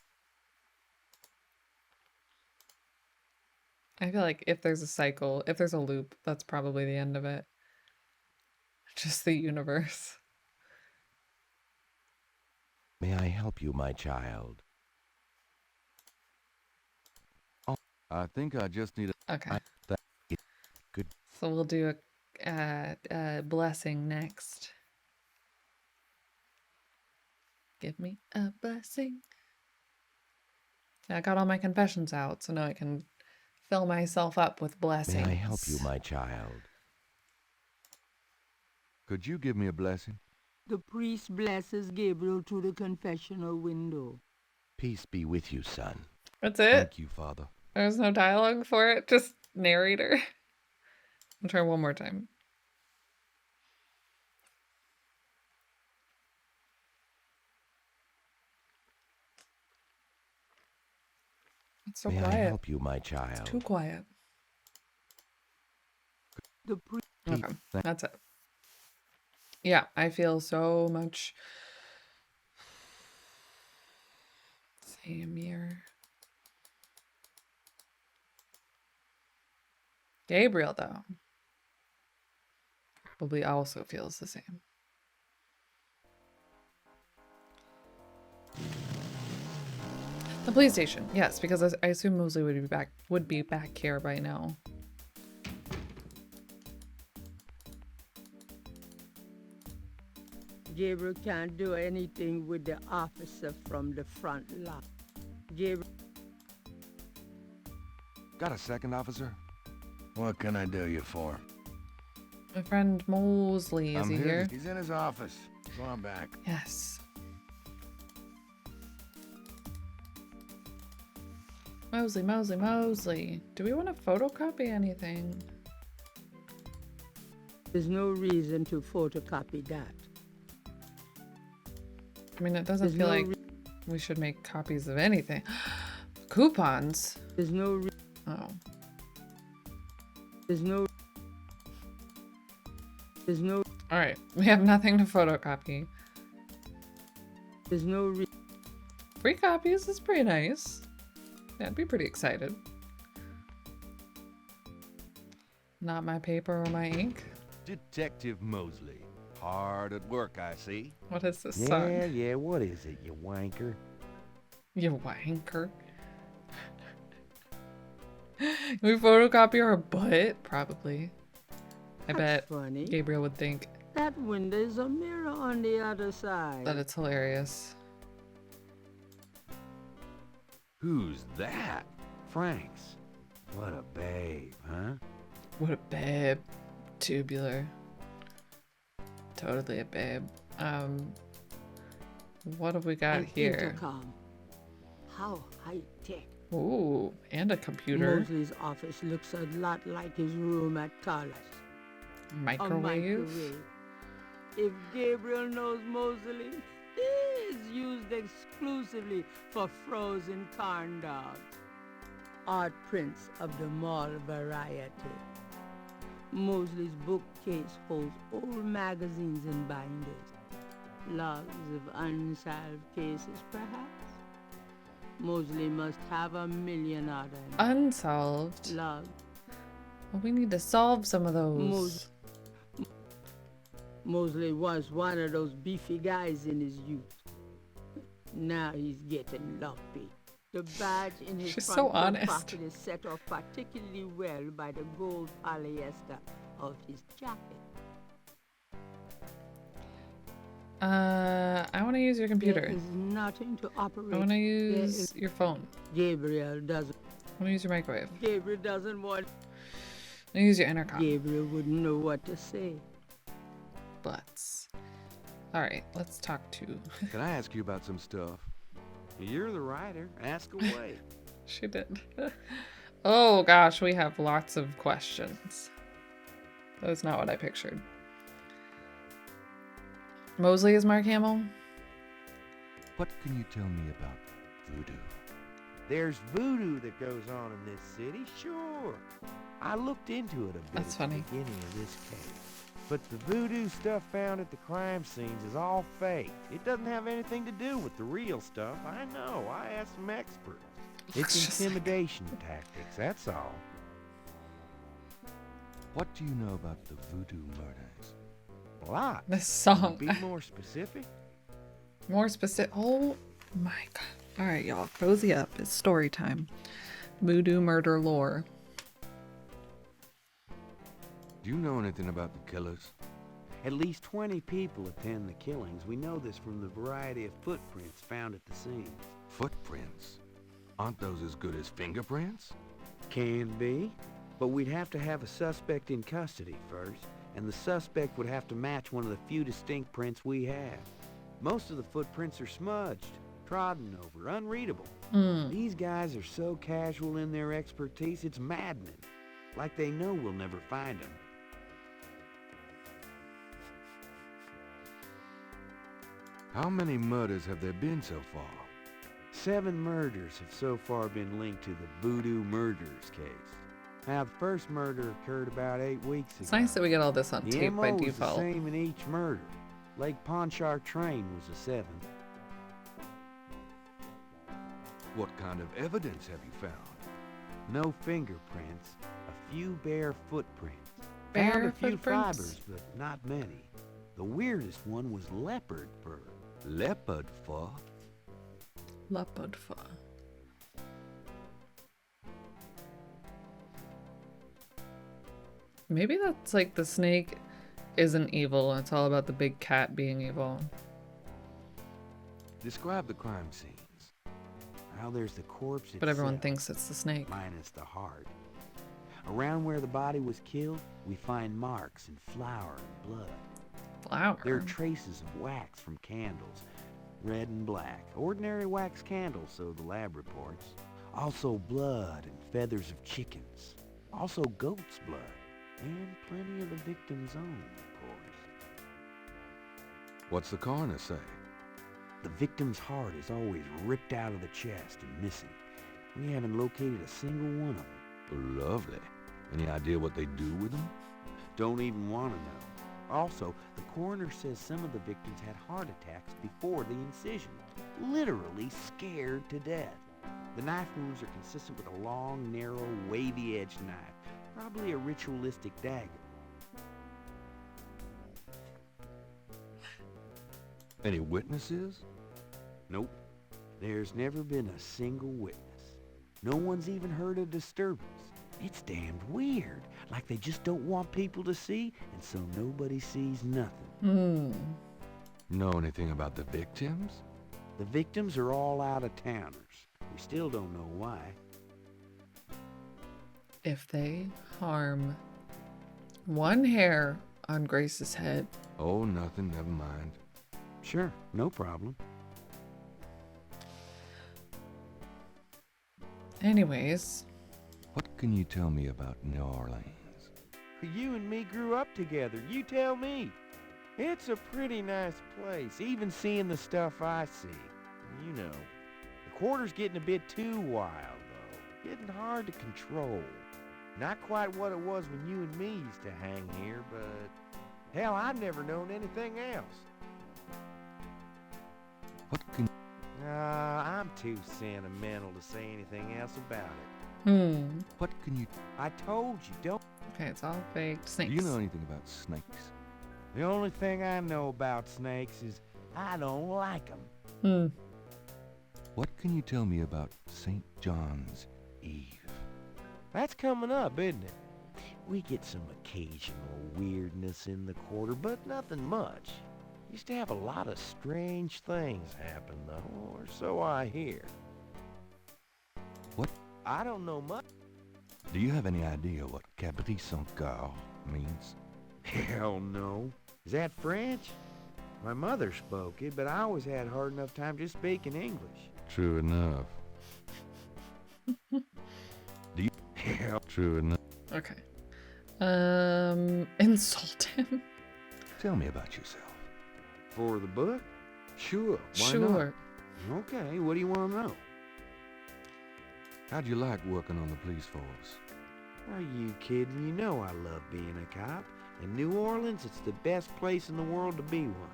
I feel like if there's a cycle, if there's a loop, that's probably the end of it. Just the universe. May I help you, my child? I think I just need a... Okay. Good. So we'll do a blessing next. Give me a blessing. I got all my confessions out, so now I can fill myself up with blessings. May I help you, my child? Could you give me a blessing? The priest blesses Gabriel through the confessional window. Peace be with you, son. That's it? Thank you, Father. There's no dialogue for it, just narrator. I'll try one more time. It's so May quiet. I help you, my child? Too quiet. The priest... Okay, that's it. Yeah, I feel so much same year. Gabriel, though, probably also feels the same. The police station, yes, because I assume Mosley would be back here by now. Gabriel can't do anything with the officer from the front lot. Gabriel... Got a second, officer? What can I do you for? My friend Mosley, is I'm he here. here? He's in his office. Go on back. Yes. Mosley, Mosley, Mosley. Do we want to photocopy anything? There's no reason to photocopy that. I mean, it doesn't There's feel no like we should make copies of anything. Coupons? There's no... Oh. There's no... There's no... Alright, we have nothing to photocopy. There's no... Free copies is pretty nice. Yeah, I'd be pretty excited. Not my paper or my ink. Detective Mosley. Hard at work, I see. What is this song? Yeah, what is it, you wanker? You wanker. Can we photocopy our butt? Probably. I bet funny. Gabriel would think That window is a mirror on the other side. that it's hilarious. Who's that? Frank's. What a babe, huh? What a babe. Tubular. Totally a babe. What have we got An here? intercom. How high-tech. Ooh, and a computer. Mosley's office looks a lot like his room at Carla's. Microwave? A microwave. If Gabriel knows Mosley, it is used exclusively for frozen corn dogs. Art prints of the mall variety. Mosley's bookcase holds old magazines and binders. Logs of unsolved cases, perhaps? Mosley must have 1 million of them. Unsolved? Logs. Well, we need to solve some of those. Mosley was one of those beefy guys in his youth. Now he's getting lumpy. The badge in his She's front so coat honest. pocket is set off particularly well by the gold polyester of his jacket. I want to use your computer. There is nothing to operate. I want to use your phone. Gabriel doesn't. I want to use your microwave. Gabriel doesn't want. I want to use your intercom. Gabriel wouldn't know what to say. Butts. Alright, let's talk to... Can I ask you about some stuff? You're the writer. Ask away. She did. Oh gosh, we have lots of questions. That's not what I pictured. Mosley is Mark Hamill. What can you tell me about voodoo? There's voodoo that goes on in this city, sure. I looked into it a bit That's at funny. the beginning of this case. But the voodoo stuff found at the crime scenes is all fake. It doesn't have anything to do with the real stuff. I know. I asked some experts. It's intimidation tactics, that's all. What do you know about the voodoo murders? A lot. This song. Be more specific? More specific. Oh my god. All right, y'all. Cozy up. It's story time. Voodoo murder lore. Do you know anything about the killers? At least 20 people attend the killings. We know this from the variety of footprints found at the scene. Footprints? Aren't those as good as fingerprints? Can be. But we'd have to have a suspect in custody first, and the suspect would have to match one of the few distinct prints we have. Most of the footprints are smudged, trodden over, unreadable. These guys are so casual in their expertise, it's maddening. Like they know we'll never find them. How many murders have there been so far? 7 murders have so far been linked to the Voodoo Murders case. Now, the first murder occurred about 8 weeks ago. It's nice that we get all this on The tape MO by was default. the same in each murder. Lake Pontchartrain was the 7th. What kind of evidence have you found? No fingerprints, a few bare footprints. Bare Found a few footprints? fibers, but not many. The weirdest one was leopard fur. Leopard fur? Leopard fur. Maybe that's like the snake isn't evil. It's all about the big cat being evil. Describe the crime scenes. Now there's the corpse But everyone itself, thinks it's the snake. minus the heart. Around where the body was killed, we find marks and flour and blood. Flour? There are traces of wax from candles, red and black. Ordinary wax candles, so the lab reports. Also blood and feathers of chickens. Also goat's blood. And plenty of the victim's own, of course. What's the coroner say? The victim's heart is always ripped out of the chest and missing. We haven't located a single one of them. Lovely. Any idea what they do with them? Don't even want to know. Also, the coroner says some of the victims had heart attacks before the incision. Literally scared to death. The knife wounds are consistent with a long, narrow, wavy-edged knife. Probably a ritualistic dagger. Any witnesses? Nope. There's never been a single witness. No one's even heard a disturbance. It's damned weird. Like they just don't want people to see, and so nobody sees nothing. Know anything about the victims? The victims are all out-of-towners. We still don't know why. If they harm one hair on Grace's head. Oh, nothing. Never mind. Sure, no problem. Anyways. What can you tell me about New Orleans? You and me grew up together. You tell me. It's a pretty nice place, even seeing the stuff I see. You know, the quarter's getting a bit too wild, though. Getting hard to control. Not quite what it was when you and me used to hang here, but hell, I've never known anything else. What can... I'm too sentimental to say anything else about it. What can you... I told you, don't... Okay, it's all fake snakes. Do you know anything about snakes? The only thing I know about snakes is I don't like them. What can you tell me about St. John's Eve? That's coming up, isn't it? We get some occasional weirdness in the quarter, but nothing much. Used to have a lot of strange things happen, though, or so I hear. What? I don't know much. Do you have any idea what Cabaret Saint-Gare means? Hell no. Is that French? My mother spoke it, but I always had a hard enough time just speaking English. True enough. Do you... Hell. True enough. Okay. Insult him. Tell me about yourself. for the book? Sure, why Sure. not? Okay, what do you want to know? How'd you like working on the police force? Are you kidding? You know I love being a cop. In New Orleans, it's the best place in the world to be one.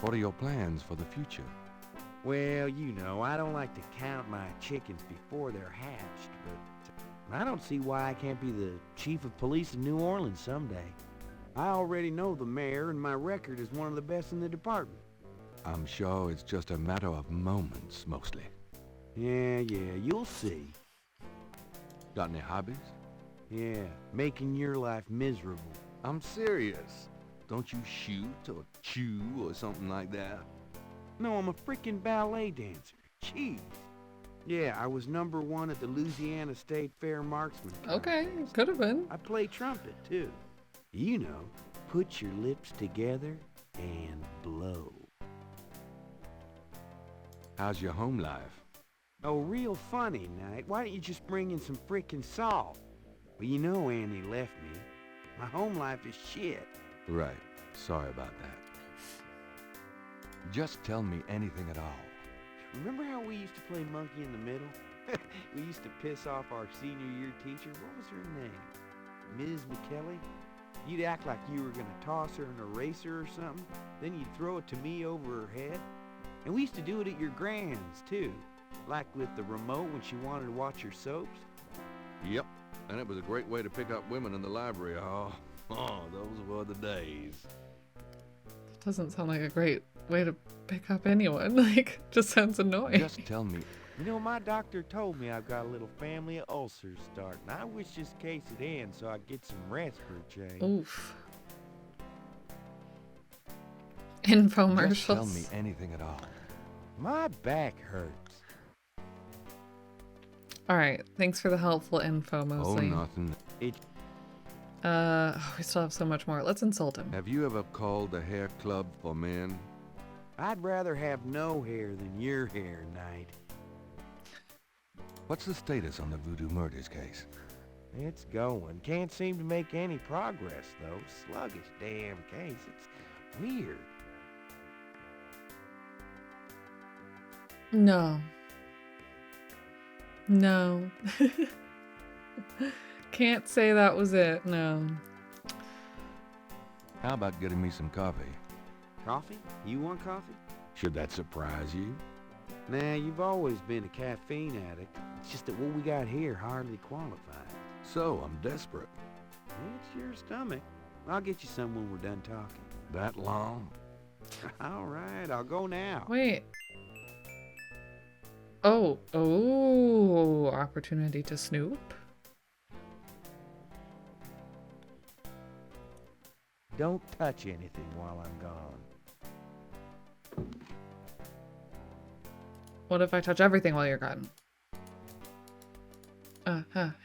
What are your plans for the future? Well, you know, I don't like to count my chickens before they're hatched, but I don't see why I can't be the chief of police in New Orleans someday. I already know the mayor, and my record is one of the best in the department. I'm sure it's just a matter of moments, mostly. Yeah, you'll see. Got any hobbies? Yeah, making your life miserable. I'm serious. Don't you shoot or chew or something like that? No, I'm a freaking ballet dancer. Jeez. Yeah, I was #1 at the Louisiana State Fair marksman contest. Okay, could have been. I play trumpet, too. You know, put your lips together and blow. How's your home life? Oh, real funny, Knight. Why don't you just bring in some frickin' salt? Well, you know Annie left me. My home life is shit. Right. Sorry about that. Just tell me anything at all. Remember how we used to play monkey in the middle? We used to piss off our senior year teacher. What was her name? Ms. McKelly? You'd act like you were gonna toss her an eraser or something. Then you'd throw it to me over her head. And we used to do it at your grand's, too. Like with the remote when she wanted to watch her soaps. Yep. And it was a great way to pick up women in the library. Oh, those were the days. Doesn't sound like a great way to pick up anyone. Like, just sounds annoying. Just tell me. You know, my doctor told me I've got a little family of ulcers starting. I wish this case would end so I could get some rest for a change. Oof. Just Infomercials. tell me anything at all. My back hurts. All right. Thanks for the helpful info, Oh, mostly. nothing. We still have so much more. Let's insult him. Have you ever called the hair club for men? I'd rather have no hair than your hair, Knight. What's the status on the Voodoo Murders case? It's going. Can't seem to make any progress, though. Sluggish damn case. It's weird. No. No. Can't say that was it. No. How about getting me some coffee? Coffee? You want coffee? Should that surprise you? Nah, you've always been a caffeine addict. It's just that what we got here hardly qualifies. So, I'm desperate. It's your stomach. I'll get you some when we're done talking. That long? All right, I'll go now. Wait. Oh, opportunity to snoop. Don't touch anything while I'm gone. What if I touch everything while you're gone?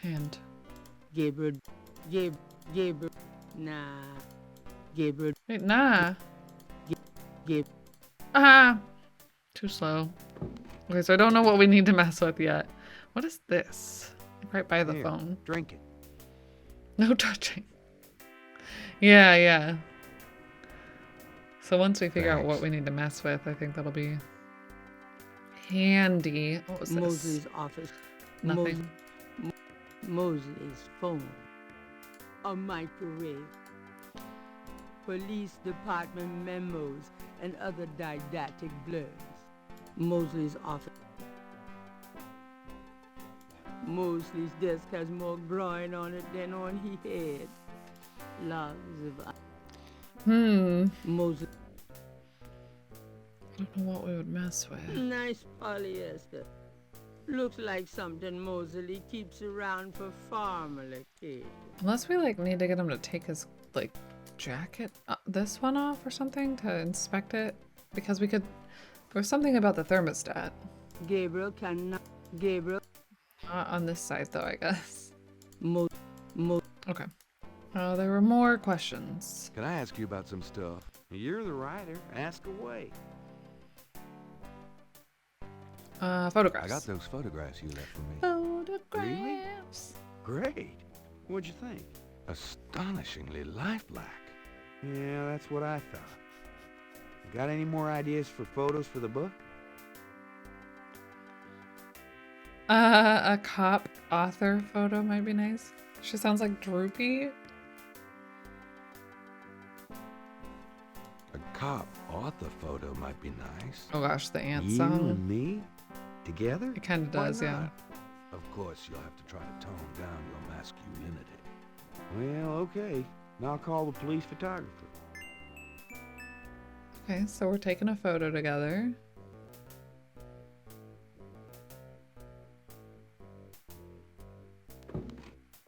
Hand. Gabriel. Nah. Gabriel. Wait, nah. Gabriel. Too slow. Okay, so I don't know what we need to mess with yet. What is this? Right by the Here, phone. Drink it. No touching. Yeah. So once we figure out what we need to mess with, I think that'll be handy. What was this? Mosley's office. Nothing. Mosley's phone. A microwave. Police department memos and other didactic blurs. Mosley's office. Mosley's desk has more groin on it than on his head. Logs of... Mosley. I don't know what we would mess with. Nice polyester. Looks like something Mosley keeps around for farmer occasion. Unless we need to get him to take his jacket, this one off or something to inspect it, because we could. There was something about the thermostat. Gabriel cannot. Gabriel. On this side though, I guess. Okay. There were more questions. Can I ask you about some stuff? You're the writer. Ask away. Photographs. I got those photographs you left for me. Photographs. Great. What'd you think? Astonishingly lifelike. Yeah, that's what I thought. Got any more ideas for photos for the book? A cop author photo might be nice. She sounds like droopy. A cop author photo might be nice. Oh gosh, the ant You song. and me? Together? It kind of Why does, yeah. not? Of course, you'll have to try to tone down your masculinity. Well, okay. I'll call the police photographer. Okay, so we're taking a photo together.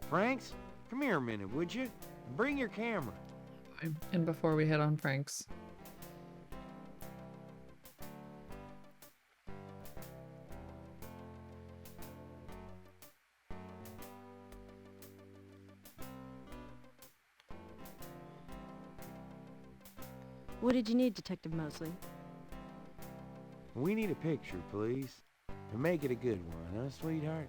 Franks, come here a minute, would you? Bring your camera. And before we hit on Frank's. What did you need, Detective Mosley? We need a picture, please. And make it a good one, huh, sweetheart?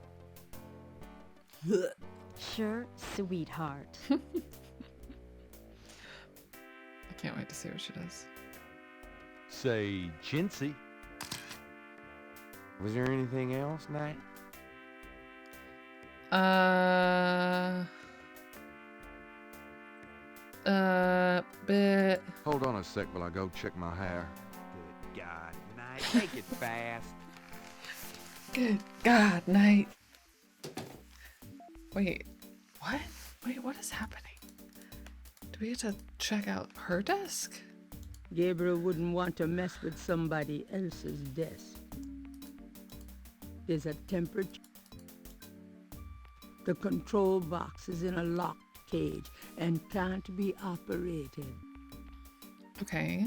Sure, sweetheart. I can't wait to see what she does. Say, chintzy. Was there anything else, Knight? Bit. Hold on a sec while I go check my hair. Good God, Knight, make it fast. Good God, Knight. Wait, what? Wait, what is happening? Do we get to check out her desk? Gabriel wouldn't want to mess with somebody else's desk. There's a temperature. The control box is in a locked cage and can't be operated. Okay.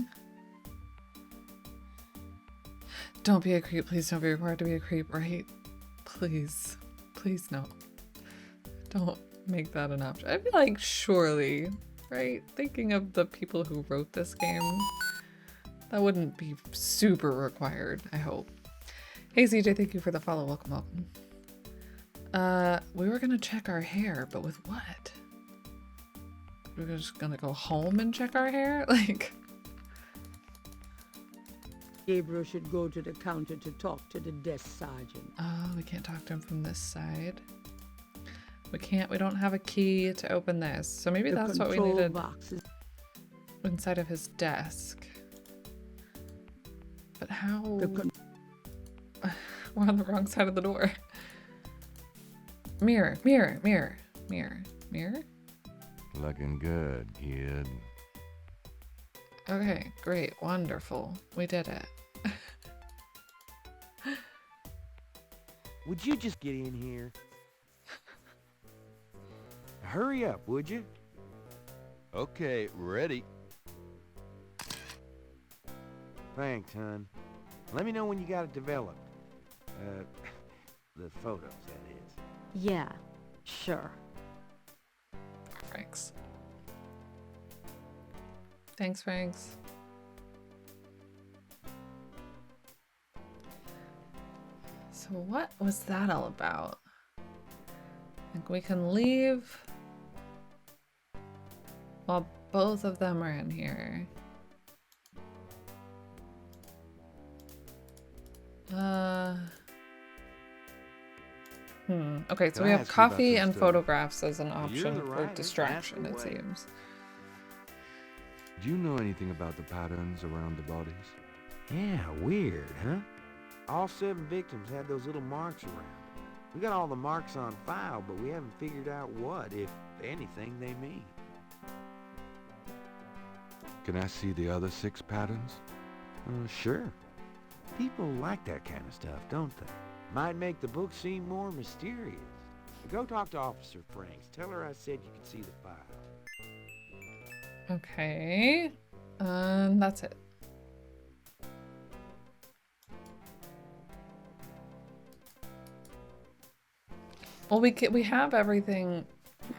Don't be a creep. Please don't be required to be a creep, right? Please. Please no. Don't make that an option. I feel like surely, right? Thinking of the people who wrote this game, that wouldn't be super required, I hope. Hey CJ, thank you for the follow. Welcome, welcome. We were gonna check our hair, but with what? We're just gonna go home and check our hair? Like... Gabriel should go to the counter to talk to the desk sergeant. Oh, we can't talk to him from this side. We don't have a key to open this. So maybe that's what we needed inside of his desk. But how? We're on the wrong side of the door. Mirror, mirror, mirror, mirror, mirror. Looking good, kid. Okay, great, wonderful. We did it. Would you just get in here? Hurry up, would you? Okay, ready. Thanks, hon. Let me know when you got it developed. The photos, that is. Yeah, sure. Franks. Thanks, Franks. So what was that all about? I think we can leave while both of them are in here. Okay, so we have coffee and photographs as an option for distraction, it seems. Do you know anything about the patterns around the bodies? Yeah, weird, huh? All 7 victims had those little marks around them. We got all the marks on file, but we haven't figured out what, if anything, they mean. Can I see the other 6 patterns? Sure. People like that kind of stuff, don't they? Might make the book seem more mysterious. Go talk to Officer Franks. Tell her I said you could see the file. Okay. That's it. Well, we have everything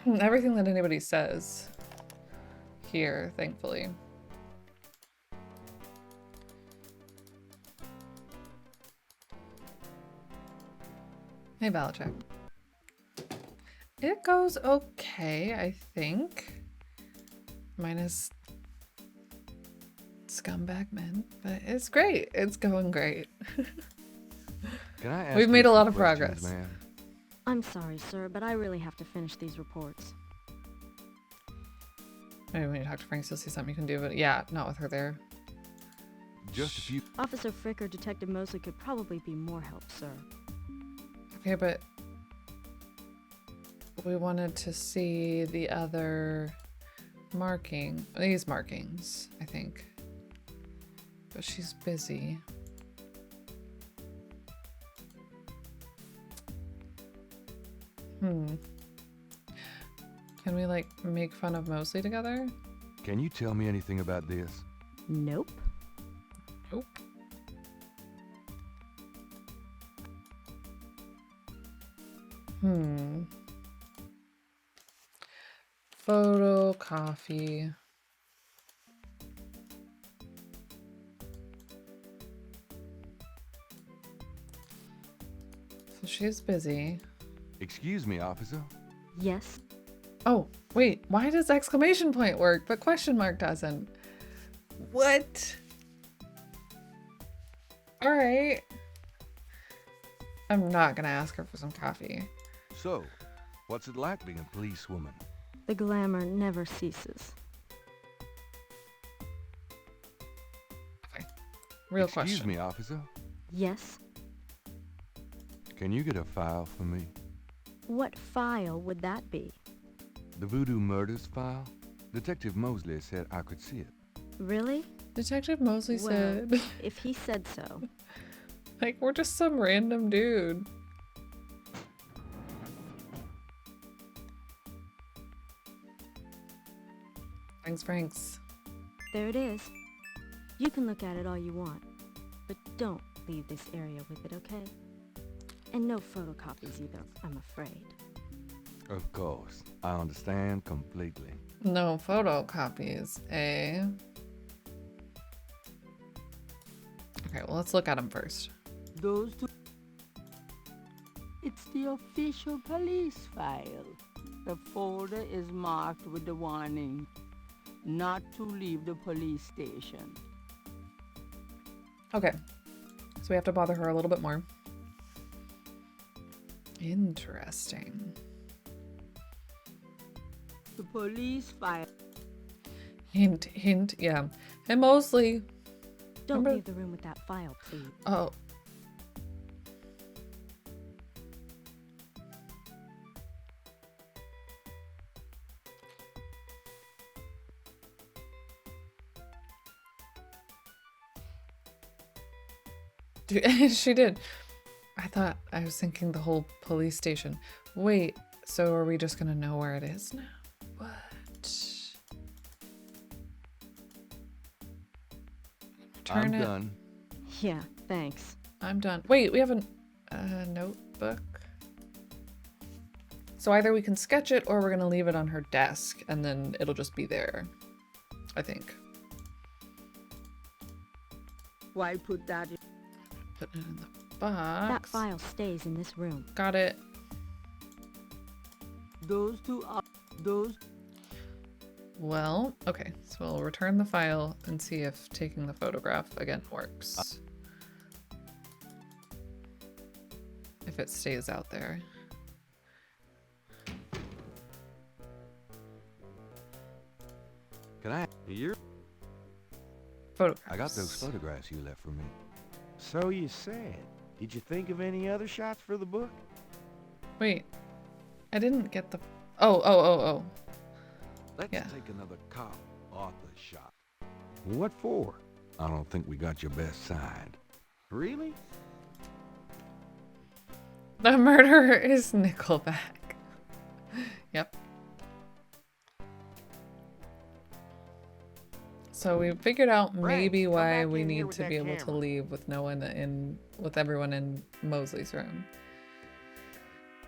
that anybody says here, thankfully. Hey, Belichick. It goes okay, I think. Minus scumbag men, but it's great. It's going great. Can I ask We've you made a few lot of questions, progress. ma'am? I'm sorry, sir, but I really have to finish these reports. Maybe when you talk to Frank, you'll see something you can do, but yeah, not with her there. Just a few. Officer Frick or Detective Mosley could probably be more help, sir. Okay, but we wanted to see the other these markings, I think. But she's busy. Can we, like, make fun of Mosley together? Can you tell me anything about this? Nope. Nope. Photocopy. So she's busy. Excuse me, officer. Yes. Oh, wait, why does exclamation point work, but question mark doesn't? What? All right. I'm not gonna ask her for some coffee. So, what's it like being a policewoman? The glamour never ceases. Okay. Real Excuse question. me, officer. Yes. Can you get a file for me? What file would that be? The Voodoo Murders file? Detective Mosley said I could see it. Really? Detective Mosley Well, said. if he said so. Like, we're just some random dude. Franks. There it is. You can look at it all you want, but don't leave this area with it, okay? And no photocopies either, I'm afraid. Of course. I understand completely. No photocopies, eh? Okay, well, let's look at them first. Those two... It's the official police file. The folder is marked with the warning, not to leave the police station. Okay, so we have to bother her a little bit more. Interesting. The police file... Hint, hint, yeah. And Mosley. Don't leave the room with that file, please. Oh. She did. I was thinking the whole police station. Wait, so are we just gonna know where it is now? What? I'm done. Yeah, thanks. I'm done. Wait, we have a notebook. So either we can sketch it or we're gonna leave it on her desk and then it'll just be there. I think. Why put that in? Put it in the box. That file stays in this room. Got it. Those two are... Those... Well, okay. So we'll return the file and see if taking the photograph again works. If it stays out there. Can I hear? Photographs. I got those photographs you left for me. So you said. Did you think of any other shots for the book? Wait. I didn't get the... Oh. Let's Yeah. take another cop Arthur shot. What for? I don't think we got your best side. Really? The murderer is Nickelback. Yep. So we figured out maybe come why back we in here need with to that be able to camera. leave with with everyone in Mosley's room.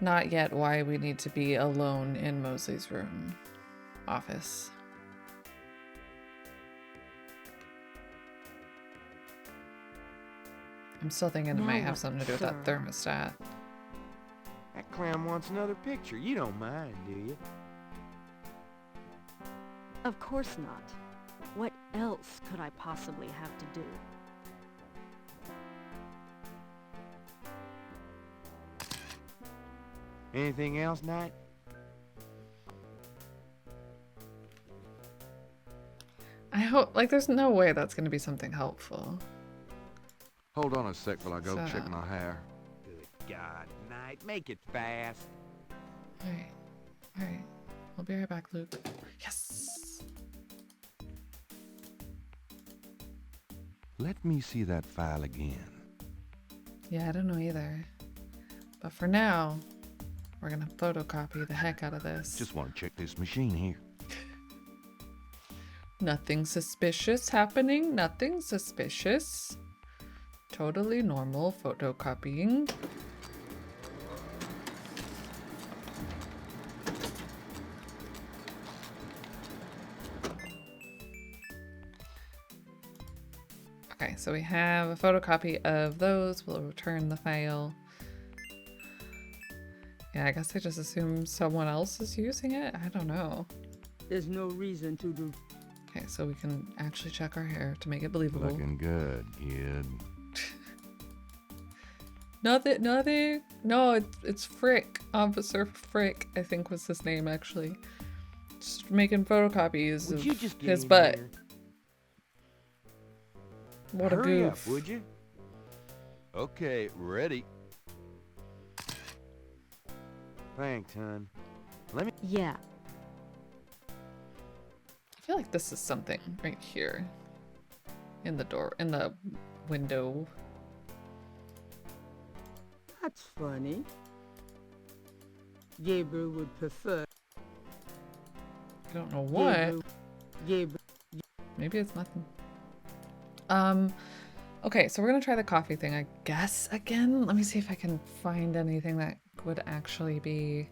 Not yet why we need to be alone in Mosley's room. Office. I'm still thinking it Now might have what, something to do with that sir? thermostat. That clown wants another picture. You don't mind, do you? Of course not. What else could I possibly have to do? Anything else, Knight? I hope, like, there's no way that's gonna be something helpful. Hold on a sec while I go So- check my hair. Good God, Knight, make it fast. Alright. Alright. I'll be right back, Luke. Yes! Let me see that file again. Yeah, I don't know either. But for now, we're gonna photocopy the heck out of this. Just want to check this machine here. Nothing suspicious happening. Nothing suspicious. Totally normal photocopying. Okay, so we have a photocopy of those. We'll return the file. Yeah, I guess I just assume someone else is using it. I don't know. There's no reason to do. Okay, so we can actually check our hair to make it believable. Looking good, kid. Nothing. No, it's Frick. Officer Frick, I think was his name actually. Just making photocopies Would of you just get his in butt. here? What a Hurry goof. up, would you? Okay, ready. Thanks, hon. Let me... Yeah. I feel like this is something right here. In the door, in the window. That's funny. Gabriel would prefer. I don't know what. Gabriel. Maybe it's nothing. Okay, so we're gonna try the coffee thing, I guess, again. Let me see if I can find anything that would actually be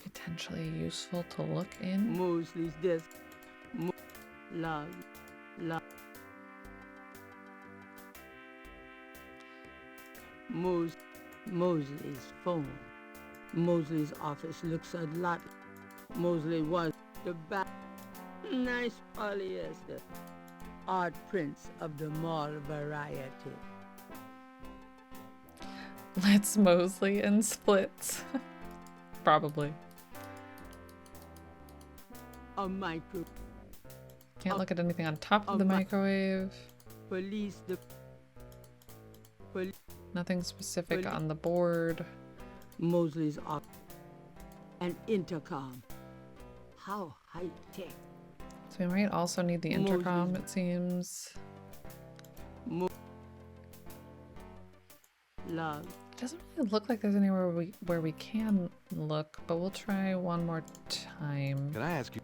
potentially useful to look in. Mosley's desk. Log. Mosley's phone. Mosley's office looks a lot. Mosley was the back. Nice polyester. Art prints of the mall variety. Let's Mosley and splits. Probably. A micro. Can't look at anything on top of the microwave. Police. Nothing specific on the board. Mosley's office. An intercom. How high tech. So we might also need the intercom, it seems. Log. Doesn't really look like there's anywhere where we can look, but we'll try one more time. Can I ask you?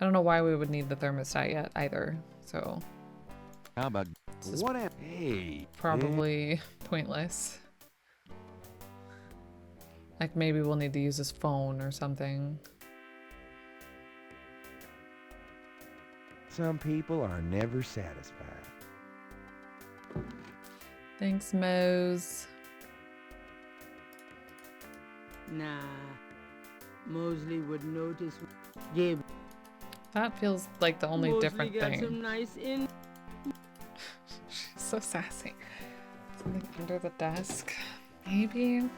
I don't know why we would need the thermostat yet either, so How about this is what? Hey, probably pointless. Like maybe we'll need to use his phone or something. Some people are never satisfied. Thanks, Mose. Nah. Mosley would notice. Gabriel. That feels like the only Mosley different got thing. some nice in. She's so sassy. Something under the desk, maybe.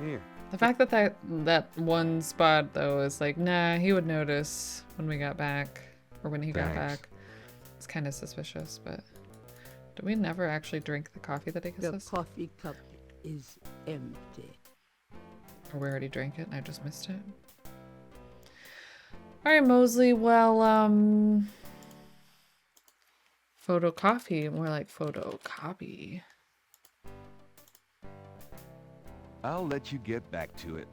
Here. The fact that that one spot though is like, nah, he would notice when we got back, or when he got Thanks. back. It's kind of suspicious, but do we never actually drink the coffee that he gives The us? coffee cup is empty. Or we already drank it and I just missed it. All right, Mosley. Well, photo coffee, more like photocopy. I'll let you get back to it.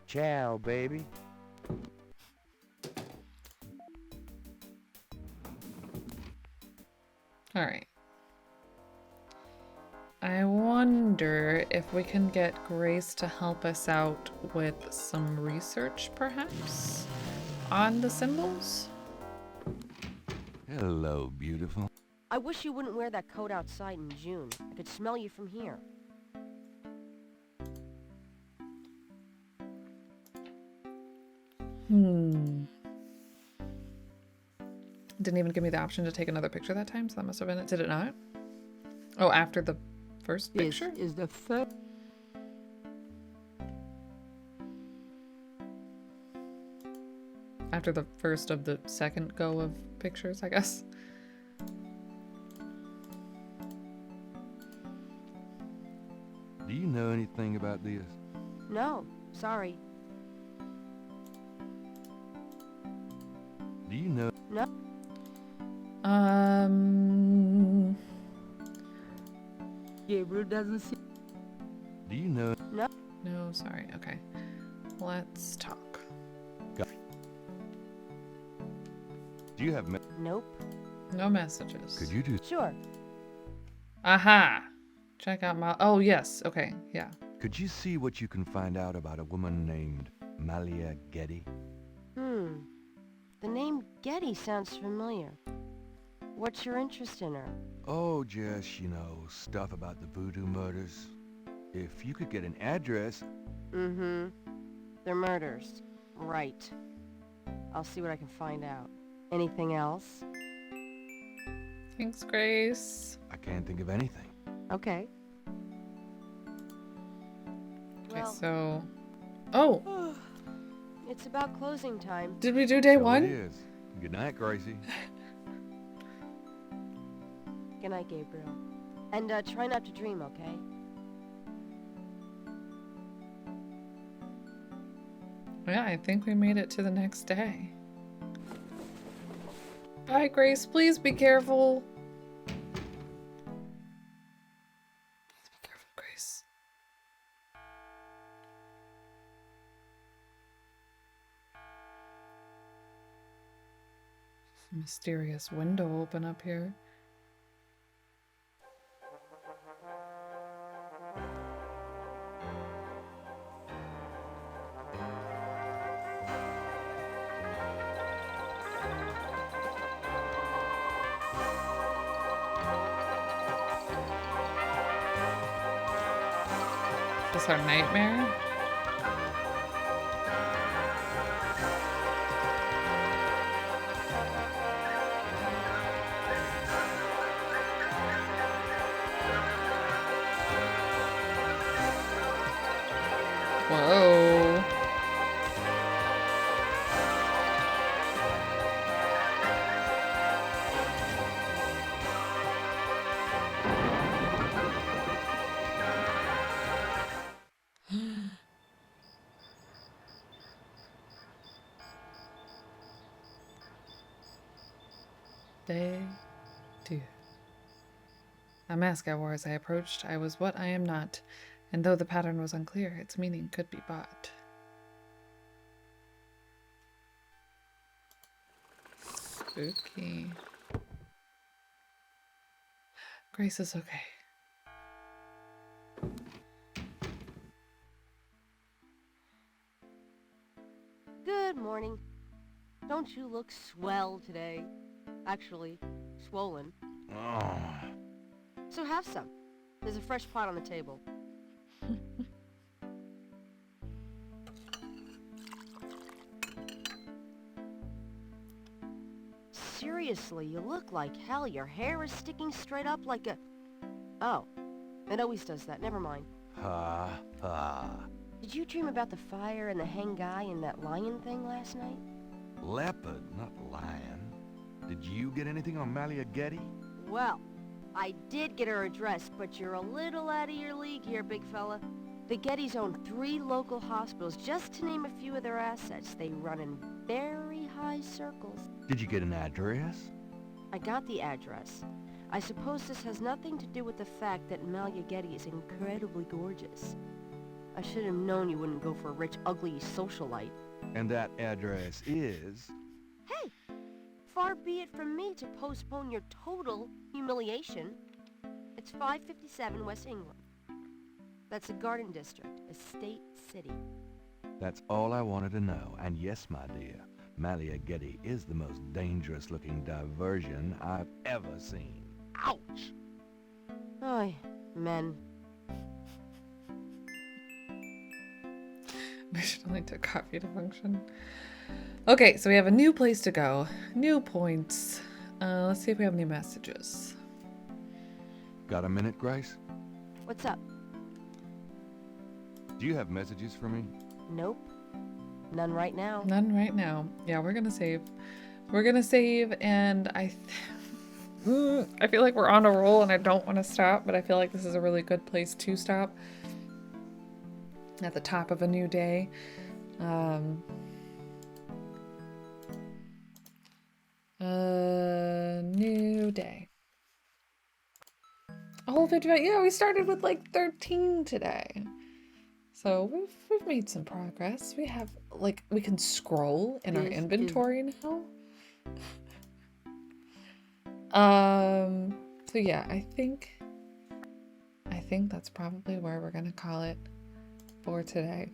Ciao, baby. All right. I wonder if we can get Grace to help us out with some research, perhaps, on the symbols? Hello, beautiful. I wish you wouldn't wear that coat outside in June. I could smell you from here. Didn't even give me the option to take another picture that time, so that must have been it. Did it not? Oh, after the first picture? This is the first. After the first of the second go of pictures, I guess. Do you know anything about this? No, sorry. Do you know? No. Gabriel doesn't see. Do you know? No. No, sorry. Okay. Let's talk. Do you have? Nope. No messages. Could you do? Sure. Aha! Check out my. Oh, yes. Okay. Yeah. Could you see what you can find out about a woman named Malia Getty? The name Getty sounds familiar. What's your interest in her? Oh, just, you know, stuff about the voodoo murders. If you could get an address... They're murders. Right. I'll see what I can find out. Anything else? Thanks, Grace. I can't think of anything. Okay. Okay, Well, so... Oh! it's about closing time. Did we do day So one? it is. Good night, Gracie. Good night, Gabriel. And try not to dream, okay? Yeah, I think we made it to the next day. Bye, Grace. Please be careful. Please be careful, Grace. Mysterious window open up here. Is this our nightmare? Whoa. Day 2. A mask I wore as I approached. I was what I am not, and though the pattern was unclear, its meaning could be bought. Spooky. Grace is okay. Good morning. Don't you look swell today? Actually, swollen. Oh. So have some. There's a fresh pot on the table. Seriously, you look like hell. Your hair is sticking straight up like a... Oh, it always does that. Never mind. Ha ha. Did you dream about the fire and the hang guy and that lion thing last night? Leopard, not lion. Did you get anything on Malia Getty? Well, I did get her address, but you're a little out of your league here, big fella. The Gettys own 3 local hospitals, just to name a few of their assets. They run in very high circles. Did you get an address? I got the address. I suppose this has nothing to do with the fact that Malia Getty is incredibly gorgeous. I should have known you wouldn't go for a rich, ugly socialite. And that address is... Hey! Far be it from me to postpone your total humiliation. It's 557 West England. That's a garden district, a state city. That's all I wanted to know. And yes, my dear, Malia Getty is the most dangerous-looking diversion I've ever seen. Ouch! Oy, men. I should only took coffee to function. Okay, so we have a new place to go. New points. Let's see if we have any messages. Got a minute, Grace? What's up? Do you have messages for me? Nope. None right now. None right now. Yeah, we're gonna save. We're gonna save, and I feel like we're on a roll and I don't want to stop, but I feel like this is a really good place to stop. At the top of a new day. New day. A whole 55. Yeah, we started with like 13 today. So we've made some progress. We have like we can scroll in our This is- inventory now. So yeah, I think that's probably where we're gonna call it for today.